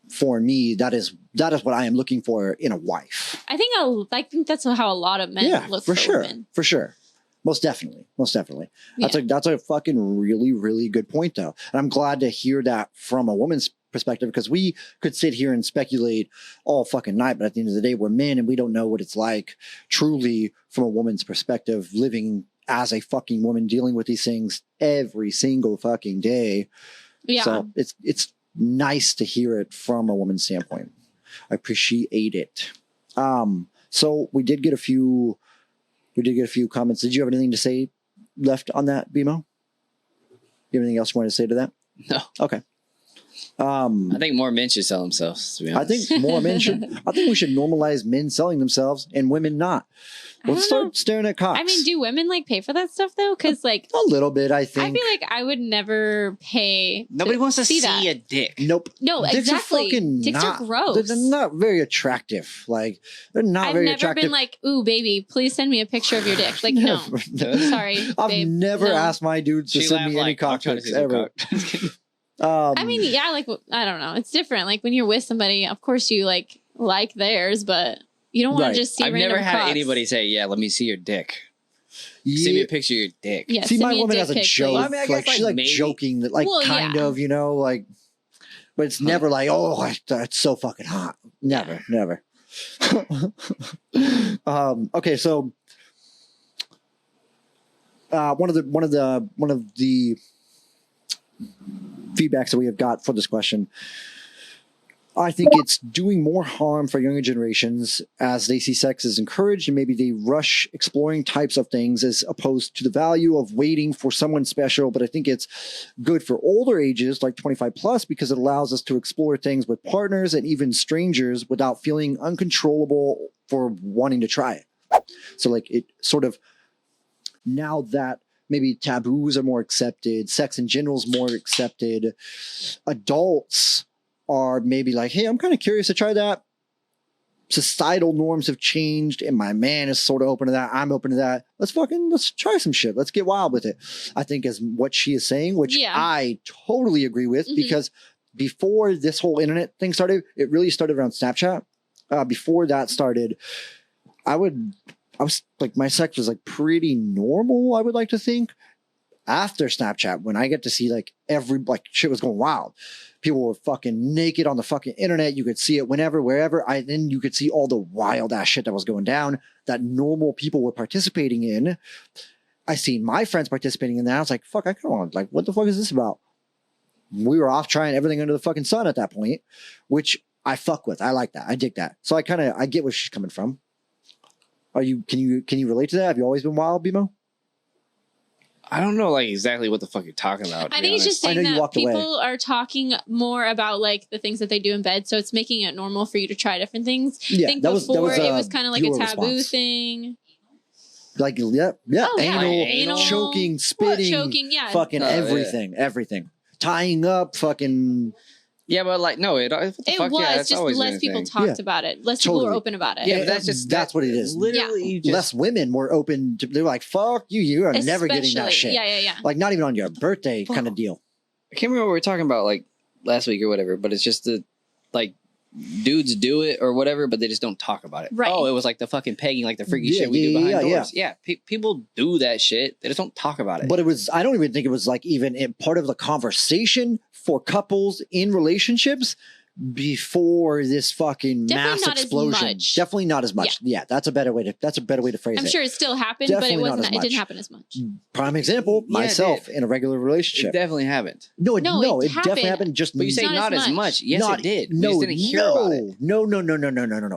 for me, that is what I am looking for in a wife. I think that's how a lot of men look for women. For sure. Most definitely. Yeah. That's a fucking really, really good point though. And I'm glad to hear that from a woman's perspective because we could sit here and speculate all fucking night, but at the end of the day, we're men and we don't know what it's like truly from a woman's perspective, living as a fucking woman, dealing with these things every single fucking day. Yeah. So it's nice to hear it from a woman's standpoint. I appreciate it. So we did get a few comments. Did you have anything to say left on that, Bimo? You have anything else you want to say to that? No. Okay. I think more men should sell themselves, to be honest. I think we should normalize men selling themselves and women not. Let's start staring at cocks. I mean, do women like pay for that stuff though? Because like a little bit, I think. I feel like I would never pay. Nobody wants to see that. A dick. Nope. No, exactly. Dicks are gross. They're not very attractive. Like they're not very attractive. I've never been like, ooh, baby, please send me a picture of your dick. Like, no. Sorry, I've never asked my dudes to send me any cock pics ever. I mean, yeah, like I don't know. It's different. Like when you're with somebody, of course you like theirs, but you don't want to just see. I've random never had cocks. anybody say, "Yeah, let me see your dick." Send me a picture of your dick. Yeah, see, my woman has a joke. I mean, I guess she's like joking, that like kind of, you know, like, but it's never like, oh, it's so fucking hot. Never. Okay, so one of the feedbacks that we have got for this question, I think it's doing more harm for younger generations as they see sex as encouraged and maybe they rush exploring types of things as opposed to the value of waiting for someone special. But I think it's good for older ages like 25 plus because it allows us to explore things with partners and even strangers without feeling uncontrollable for wanting to try it. So like it sort of, now that maybe taboos are more accepted, sex in general is more accepted, adults are maybe like, hey, I'm kind of curious to try that. Societal norms have changed and my man is sort of open to that. I'm open to that. Let's try some shit. Let's get wild with it. I think is what she is saying, which I totally agree with because before this whole internet thing started, it really started around Snapchat. Before that started, I was like, my sex was like pretty normal, I would like to think. After Snapchat, when I get to see like shit was going wild. People were fucking naked on the fucking internet. You could see it whenever, wherever. Then you could see all the wild ass shit that was going down that normal people were participating in. I seen my friends participating in that. I was like, fuck, I kind of want, like, what the fuck is this about? We were off trying everything under the fucking sun at that point, which I fuck with. I like that. I dig that. So I get where she's coming from. Can you relate to that? Have you always been wild, Bimo? I don't know like exactly what the fuck you're talking about. I think it's just saying that people are talking more about like the things that they do in bed, so it's making it normal for you to try different things. Yeah, I think before it was kind of like a taboo thing. Like anal, choking, spitting, fucking everything, tying up, fucking. Yeah, but like no, it was just less people talked about it. Less people were open about it. Yeah, but that's what it is. Literally, less women were open. They were like, "Fuck you, you are never getting that shit." Yeah. Like not even on your birthday kind of deal. I can't remember what we were talking about like last week or whatever, but it's just the like. Dudes do it or whatever, but they just don't talk about it. Right. Oh, it was like the fucking pegging, like the freaky shit we do behind doors. Yeah, people do that shit. They just don't talk about it. But it was, I don't even think it was like even part of the conversation for couples in relationships before this fucking mass explosion. Definitely not as much. Yeah, that's a better way to phrase it. I'm sure it still happened, but it wasn't. It didn't happen as much. Prime example, myself in a regular relationship. It definitely happened. No, it definitely happened. Just but you say not as much. Yes, it did. No, you just didn't hear about it. No.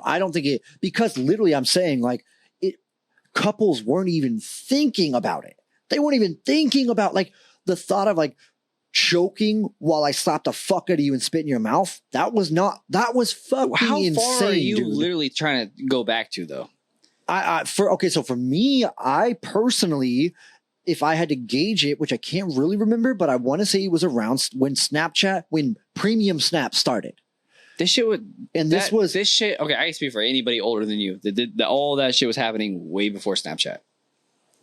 I don't think it, because literally I'm saying like couples weren't even thinking about it. They weren't even thinking about like the thought of like choking while I slapped the fuck out of you and spit in your mouth. That was fucking insane. How far are you literally trying to go back to though? So for me, I personally, if I had to gauge it, which I can't really remember, but I want to say it was around when Premium Snap started. This shit would, and this shit. Okay, I can speak for anybody older than you. All that shit was happening way before Snapchat.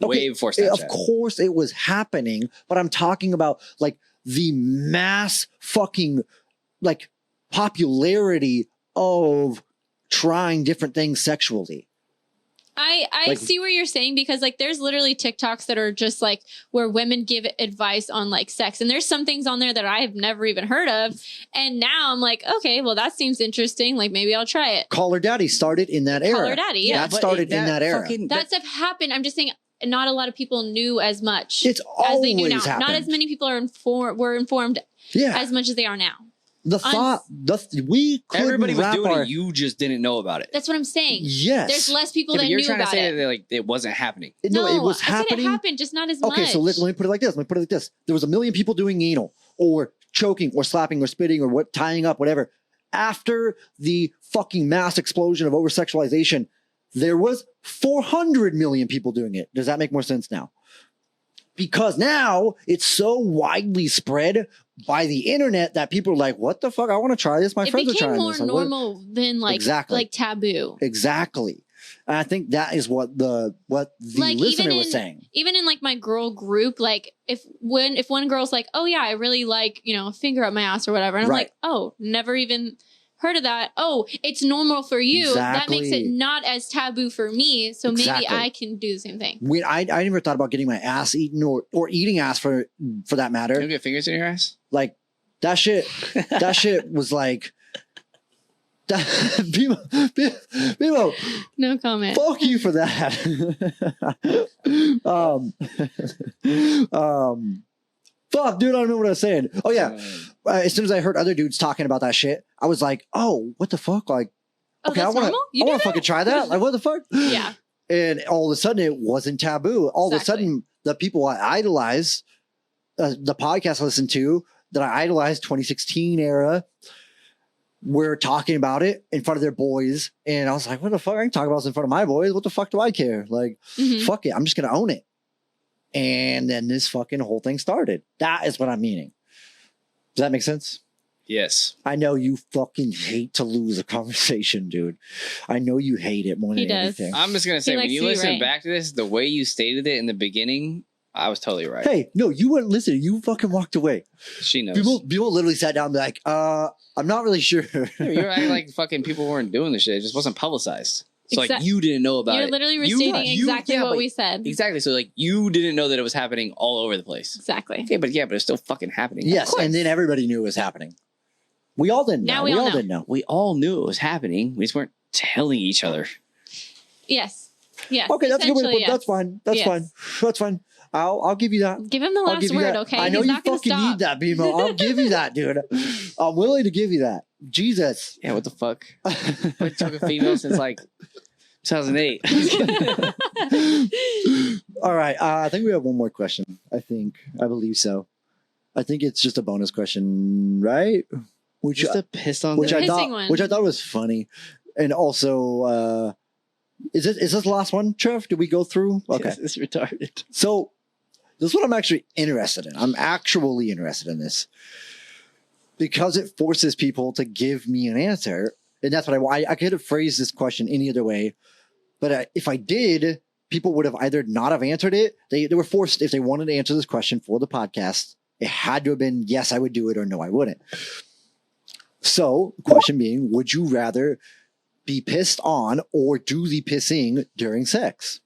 Way before Snapchat. Of course, it was happening, but I'm talking about like the mass fucking like popularity of trying different things sexually. I see what you're saying, because like there's literally TikToks that are just like where women give advice on like sex, and there's some things on there that I have never even heard of, and now I'm like, okay, well that seems interesting, like maybe I'll try it. Call Her Daddy started in that era. Call Her Daddy, that started in that era. That stuff happened. I'm just saying not a lot of people knew as much as they do now. Happened. Not as many people were informed as much as they are now. Everybody was doing it. You just didn't know about it. That's what I'm saying. Yes, there's less people that knew about it. You're trying to say that like it wasn't happening. No, it was happening. I said it happened, just not as much. Okay, so let me put it like this. There was a million people doing anal or choking or slapping or spitting or tying up, whatever. After the fucking mass explosion of over-sexualization, there was 400 million people doing it. Does that make more sense now? Because now it's so widely spread by the internet that people are like, what the fuck? I want to try this. My friends are trying this. It became more normal than like taboo. Exactly. And I think that is what the listener was saying. Even in like my girl group, like if one girl's like, oh yeah, I really like, finger up my ass or whatever. And I'm like, oh, never even heard of that. Oh, it's normal for you. Exactly. That makes it not as taboo for me. So maybe I can do the same thing. I never thought about getting my ass eaten or eating ass for that matter. You get fingers in your ass? Like that shit was like Bimo, no comment. Fuck you for that. Fuck, dude, I don't know what I was saying. Oh yeah. As soon as I heard other dudes talking about that shit, I was like, "Oh, what the fuck?" Like, okay, I want to fucking try that. Like, what the fuck? Yeah. And all of a sudden, it wasn't taboo. All of a sudden, the people I idolize, the podcast I listen to, that I idolized 2016 era, were talking about it in front of their boys, and I was like, "What the fuck? I can talk about this in front of my boys. What the fuck do I care? Like, fuck it. I'm just gonna own it." And then this fucking whole thing started. That is what I'm meaning. Does that make sense? Yes. I know you fucking hate to lose a conversation, dude. I know you hate it more than anything. I'm just going to say, when you listen back to this, the way you stated it in the beginning, I was totally right. Hey, no, you weren't listening. You fucking walked away. She knows. People literally sat down and be like, I'm not really sure. You're acting like fucking people weren't doing this shit. It just wasn't publicized. So like you didn't know about it. You're literally restating exactly what we said. Exactly. So like you didn't know that it was happening all over the place. Exactly. Okay, but it's still fucking happening. Yes, and then everybody knew it was happening. We all didn't know. Now we all didn't know. We all knew it was happening. We just weren't telling each other. Yes. Yeah. Okay, that's a good way to put it. That's fine. That's fine. That's fine. I'll give you that. Give him the last word, okay? I know you fucking need that, Bimo. I'll give you that, dude. I'm willing to give you that. Jesus. Yeah, what the fuck? I took a female since like 2008. All right. I think we have one more question. I believe so. I think it's just a bonus question, right? Just a piss on which thing? I thought was funny. And also, is this the last one, Trev? Did we go through? Okay. It's retarded. So this is what I'm actually interested in. I'm actually interested in this because it forces people to give me an answer. And that's what I could have phrased this question any other way. But if I did, people would have either not have answered it. They were forced, if they wanted to answer this question for the podcast, it had to have been, yes, I would do it, or no, I wouldn't. So the question being, would you rather be pissed on or do the pissing during sex?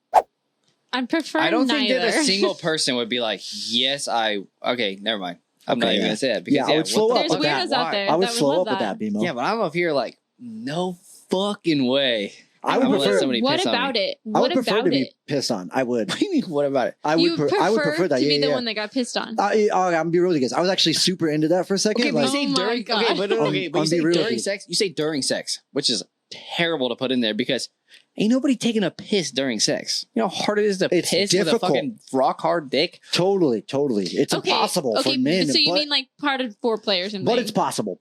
I prefer I don't neither. think that a single person would be like, yes, okay, never mind. I'm not even going to say that. Because, I would slow up There's with that. weirdos out there I would that slow love up with that. that, BMO. Yeah, but I'm up here like, no fucking way. I would let prefer. somebody What piss on about me. it? I would What prefer about to be it? pissed on. I would. What do you mean, what about it? I would prefer that. to be Yeah, the yeah. one that got pissed on. I'm gonna be real with you guys. I was actually super into that for a second. Okay, but like, you say Oh my during. God. Okay, but I'm you say be real with during you. sex. You say during sex, which is terrible to put in there because ain't nobody taking a piss during sex. You know how hard it is to It's piss with a difficult. fucking rock hard dick. totally. It's impossible okay, for men. so you but, mean like part of four players in but it's possible.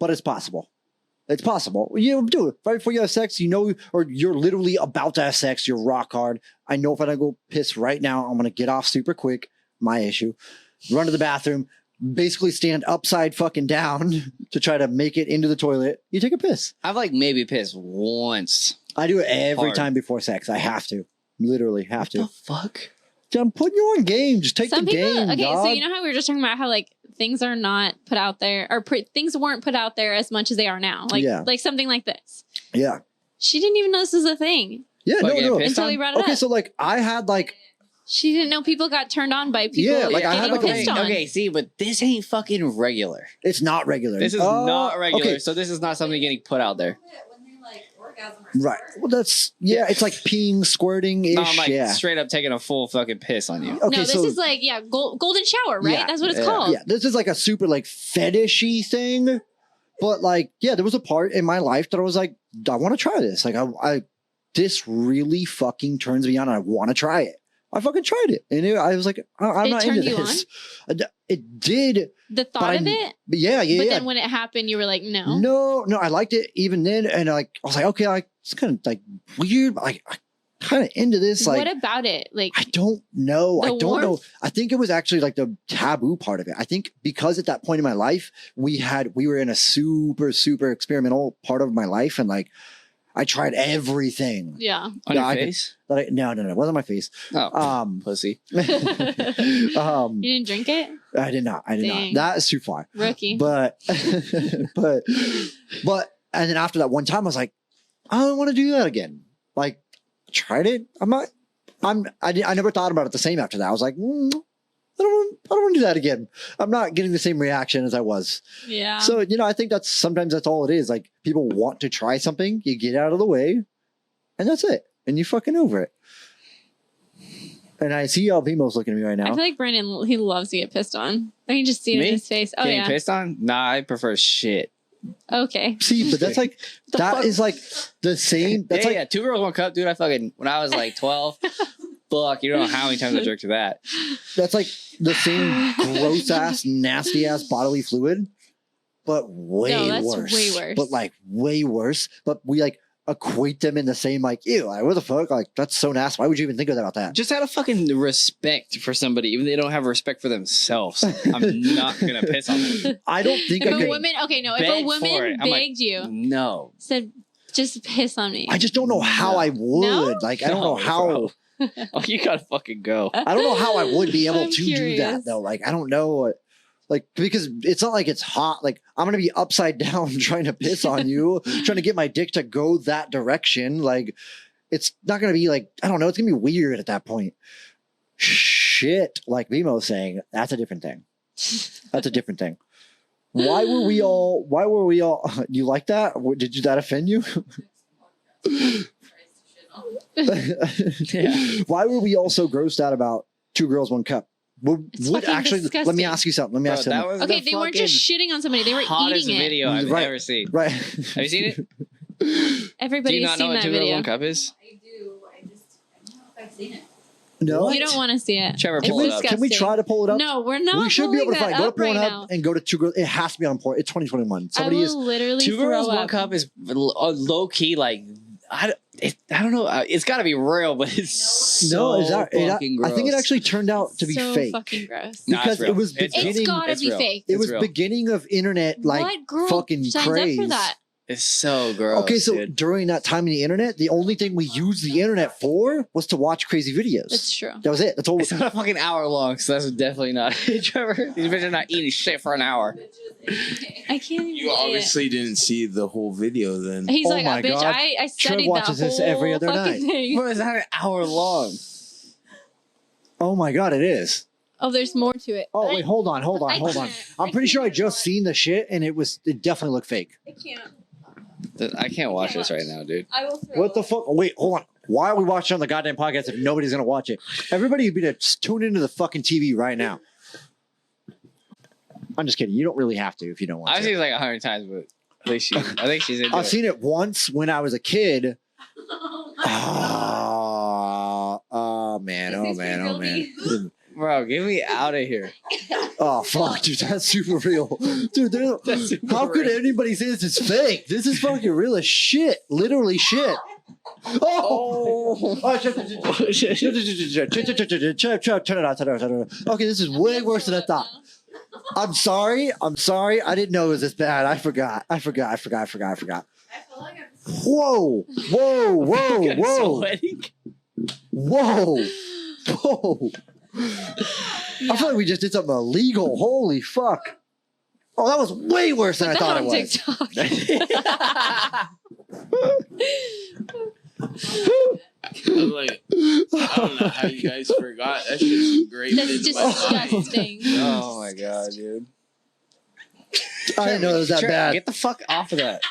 It's possible. You do it right before you have sex. You know, or you're literally about to have sex. You're rock hard. I know if I don't go piss right now, I'm gonna get off super quick. My issue. Run to the bathroom. Basically stand upside fucking down to try to make it into the toilet. You take a piss. I've like maybe pissed once. I do it every Hard. time before sex. I have to. Literally have to. The fuck? I'm putting you on game. Just take Some the people, game. okay, dog. so you know how we were just talking about how like things are not put out there, or things weren't put out there as much as they are now. Like, Yeah. like something like this. Yeah. She didn't even know this was a thing Yeah, What, no, getting no. pissed until on? he brought it Okay, up. so like I had like She didn't know people got turned on by people Yeah, like, I had, getting like, a- pissed on. Okay, see, but this ain't fucking regular. it's not regular. This is Oh, not regular, Okay, so this is not something getting put out there. When they like orgasm or right. Well, that's it's like peeing, squirting ish. No, I'm like yeah. straight up taking a full fucking piss on you. Okay, no, this so is like golden shower, right? Yeah, That's what it's yeah. called. yeah, this is like a super like fetishy thing. But like, yeah, there was a part in my life that I was like, I want to try this. Like, I this really fucking turns me on. And I want to try it. I fucking tried it, and I was like, I'm It not turned into you this. It did. The But thought of it, But yeah. but then when it happened, you were like, no. No, I liked it even then, and I was like, okay, it's kind of like weird, but like I kind of into this. Like, What about it? Like, I don't know. The I don't know. warmth? I think it was actually like the taboo part of it. I think because at that point in my life, we were in a super, super experimental part of my life, and like I tried everything. yeah. On Yeah, your I could- face? No, it wasn't my face. Oh, pussy. You didn't drink it? I did not. Dang. That is too far. Rookie. But and then after that one time, I was like, I don't want to do that again. Like, tried it. I never thought about it the same after that. I was like, I don't want to do that again. I'm not getting the same reaction as I was. Yeah. So, I think sometimes that's all it is. Like, people want to try something, you get out of the way, and that's it. And you fucking over it. And I see how Vimo's looking at me right I now. feel like Brandon, he loves to get pissed on. I can just see it Me? in his face. Oh, Getting yeah. pissed on? Nah, I prefer shit. Okay. See, but that's like, The that fuck? is like the same. That's yeah, like, yeah. 2 girls, 1 cup, dude. When I was like 12, fuck, you don't know how many times I jerked to that. that's like the same gross ass, nasty ass bodily fluid, but way No, that's worse. way worse. But like way worse. But we like equate them in the same, like, ew, like, what the fuck? Like, that's so nasty. Why would you even think about that? Just out of fucking respect for somebody, even if they don't have respect for themselves. I'm not gonna piss on them. I don't think If I a could. woman, okay, no, if beg a for woman it. I'm like, begged you, No. said, just piss on me. I just don't know how No. I would. No? Like, I don't know No, how. bro. Oh, you gotta fucking go. I don't know how I would be able I'm to do that curious. though. Like, I don't know what. Like, because it's not like it's hot. Like, I'm going to be upside down trying to piss on you, trying to get my dick to go that direction. Like, it's not going to be like, I don't know. It's going to be weird at that point. Shit. Like Vimo's saying, that's a different thing. That's a different thing. Why were we all, you like that? Did that offend you? Yeah. Why were we all so grossed out about 2 girls, 1 cup? It's fucking Let me disgusting. ask you something. Bro, that was Okay, the they weren't just fucking shitting on somebody; they were hottest eating it. video I've Right. ever seen. Right. Have you seen it? Do Everybody's you not know seen what that 2 girls, video. 1 cup is? I do. seen it. No, You don't want to see it. Trevor, It's pull it up. Can we try to pull it up? No, we're not. We should be able to pulling find. Go that to up right Pornhub now. and go to Two Girls. It has to be on Pornhub. It's 2021. Somebody I is will literally Two Girls, throw One up. Cup is low key like I don't know. It's got to be real, but it's so fucking gross. I think it actually turned out to be so fake fucking gross. Nah, because it's it was real. It's real. beginning. It's gotta It's be real. fake. It It's was real. beginning of internet like What girl fucking signs craze. up for that? It's so gross. Okay, so dude. during that time in the internet, the only thing we used the internet for was to watch crazy videos. That's true. That was it. That's all. It's not a fucking hour long, so that's definitely not. Trevor, these bitches are not eating shit for an hour. I can't even You see obviously didn't see the whole video then. it. He's Oh like, my bitch, God. I Trev studied that watches this whole every other fucking night. thing. Bro, it's not an hour long. Oh my god, it is. Oh, there's more to it. Oh wait, hold on. I I'm can't. pretty sure I just seen the shit and it definitely looked fake. I can't. I can't watch this right now, dude. I will throw What the up. fuck? Oh, wait, hold on. Why are we watching on the goddamn podcast if nobody's gonna watch it? Everybody be to tune into the fucking TV right now. I'm just kidding. You don't really have to if you don't want I've to. seen it like 100 times, but at least I think she's into I've it. seen it once when I was a kid. Oh man, oh man, oh man. Bro, get me out of here. Oh fuck, dude, that's super real. Dude, That's super how could real. anybody say this is fake? This is fucking real as shit. Literally shit. Oh, turn it on. Okay, this is way worse than I thought. I'm sorry. I didn't know it was this bad. I forgot. I feel like I'm Whoa. I'm sweating. Whoa. I feel like we just did something illegal. Holy fuck. Oh, that was way worse than I Put thought that it on was. TikTok. I'm like, I don't know how you guys forgot. That shit's great. That's disgusting. Oh my god, dude. I didn't know it was that Trevor, bad. Get the fuck off of that.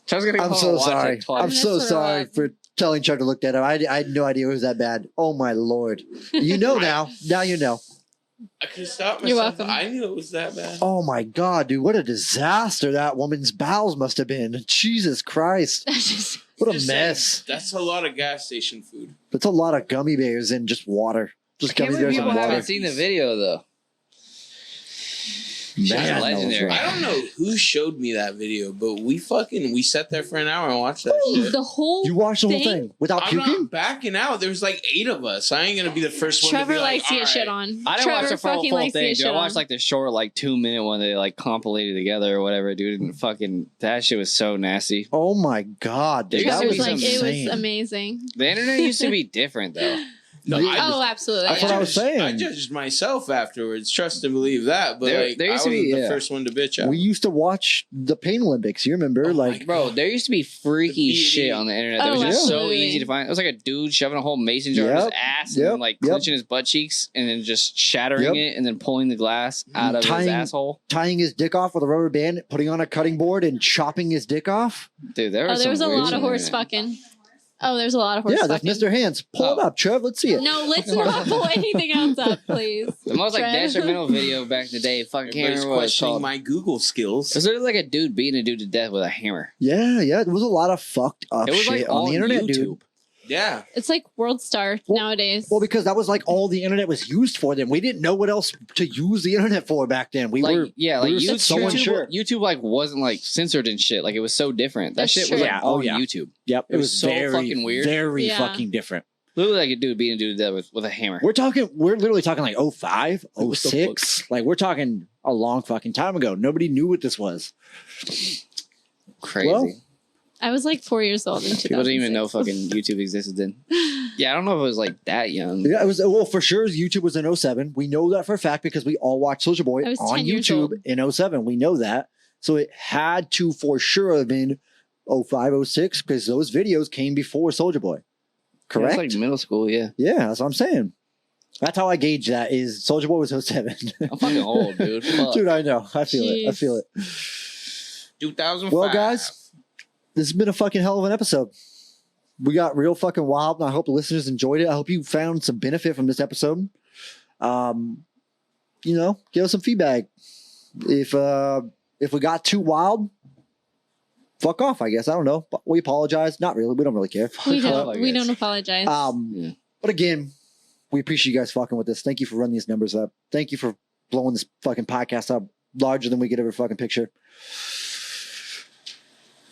Trevor's gonna I'm come so and watch sorry. it twice. I'm so That's sorry right. for telling Chuck to look that up. I had no idea it was that bad. Oh my lord. You know now. Now you know. I could stop myself. You're welcome. I knew it was that bad. Oh my god, dude. What a disaster that woman's bowels must have been. Jesus Christ. What a Just mess. saying, that's a lot of gas station food. That's a lot of gummy bears and just water. Just I can't gummy believe bears people and water. haven't seen the video though. Shit's Man, that was legendary. rough. I don't know who showed me that video, but we sat there for an hour and watched that shit. The whole You watched the whole thing? thing without I'm puking? not backing out. There's like 8 of us. I ain't gonna be the first one. Trevor to be likes to like, get "All shit right." on. I didn't Trevor watch the fucking full likes to thing, get dude. I shit watched on. like the short, like 2-minute one they like compilated together or whatever, dude. And fucking that shit was so nasty. Oh my god, dude. There That used was to Trevor be was like, insane. it was amazing. The internet used to be different though. No, Oh, absolutely. That's what I was saying. I judged myself afterwards. Trust and believe that. But There- like, there I used to wasn't be, the yeah. first one to bitch out. We used to watch the Pain Olympics. You remember? Oh my like, Bro, there used to be freaky The shit on the internet that Oh, was just so absolutely. easy to find. It was like a dude shoving a whole mason jar in his Yep, ass and yep, then like yep. clenching his butt cheeks and then just shattering Yep. it and then pulling the glass out of his Tying- asshole. tying his dick off with a rubber band, putting on a cutting board, and chopping his dick off. Dude, there Oh, was there was a some weird lot shit of on the horse internet. fucking. Oh, there's a lot of horse Yeah, that's fucking. Mr. Hands. Pull it Oh. up, Trev. Let's see it. No, let's not pull anything else up, please. The most like Trev. detrimental video back in the day. Fucking can't Everybody's remember what it's questioning called. my Google skills. It was literally like a dude beating a dude to death with a hammer. Yeah, there was a lot of fucked up It was shit like on the internet, dude. Yeah. It's like World Star Well- nowadays. Well, because that was like all the internet was used for. Then we didn't know what else to use the internet for back then. We Like were like we were YouTube, so unsure. YouTube like wasn't like censored and shit. Like it was so different. That That's shit true. was like Yeah, oh, on yeah. YouTube. Yep, It was so fucking weird. very Yeah. fucking different. Literally like a dude beating a dude to death with a hammer. We're literally talking like 05, What the 06. Like we're talking a long fucking time ago. Nobody knew what this was. Crazy. Well, I was like 4 years old in 2006. People didn't even know fucking YouTube existed then. Yeah, I don't know if it was like that young. Yeah, it was for sure. YouTube was in 07. We know that for a fact because we all watched Soulja Boy I was on 10 years YouTube old. in 07. We know that. So it had to for sure have been 05, 06 because those videos came before Soulja Boy. Correct? It was like middle school, yeah. Yeah, that's what I'm saying. That's how I gauge that is Soulja Boy was 07. I'm fucking old, dude. Fuck. Dude, I know. I feel it. I Jeez. feel it. 2005. Well, guys, this has been a fucking hell of an episode. We got real fucking wild, and I hope the listeners enjoyed it. I hope you found some benefit from this episode. Give us some feedback. If we got too wild, fuck off, I guess. I don't know. But we apologize. Not really. We don't really care. We Fuck off, I don't. We guess. don't apologize. Yeah. But again, we appreciate you guys fucking with us. Thank you for running these numbers up. Thank you for blowing this fucking podcast up larger than we could ever fucking picture.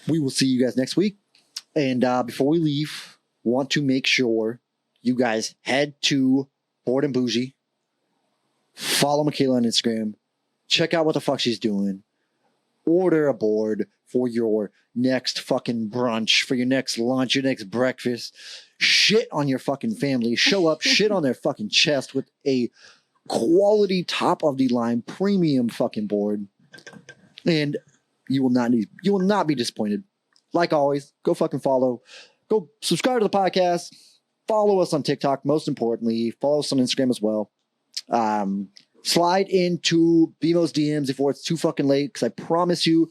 We will see you guys next week. And before we leave, want to make sure you guys head to Bored and Bougie. Follow McKayla on Instagram. Check out what the fuck she's doing. Order a board for your next fucking brunch, for your next lunch, your next breakfast. Shit on your fucking family. Show up, shit on their fucking chest with a quality, top of the line, premium fucking board. And you will not be disappointed. Like always, go fucking follow. Go subscribe to the podcast. Follow us on TikTok, most importantly. Follow us on Instagram as well. Slide into BMO's DMs before it's too fucking late, because I promise you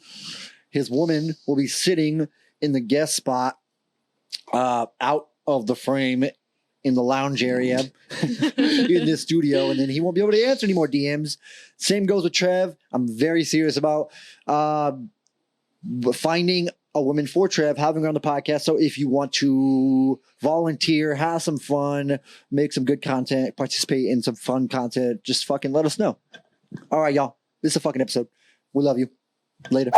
his woman will be sitting in the guest spot out of the frame in the lounge area in this studio, and then he won't be able to answer any more DMs. Same goes with Trev. I'm very serious about finding a woman for Trev, having her on the podcast. So if you want to volunteer, have some fun, make some good content, participate in some fun content, just fucking let us know. All right, y'all. This is a fucking episode. We love you. Later.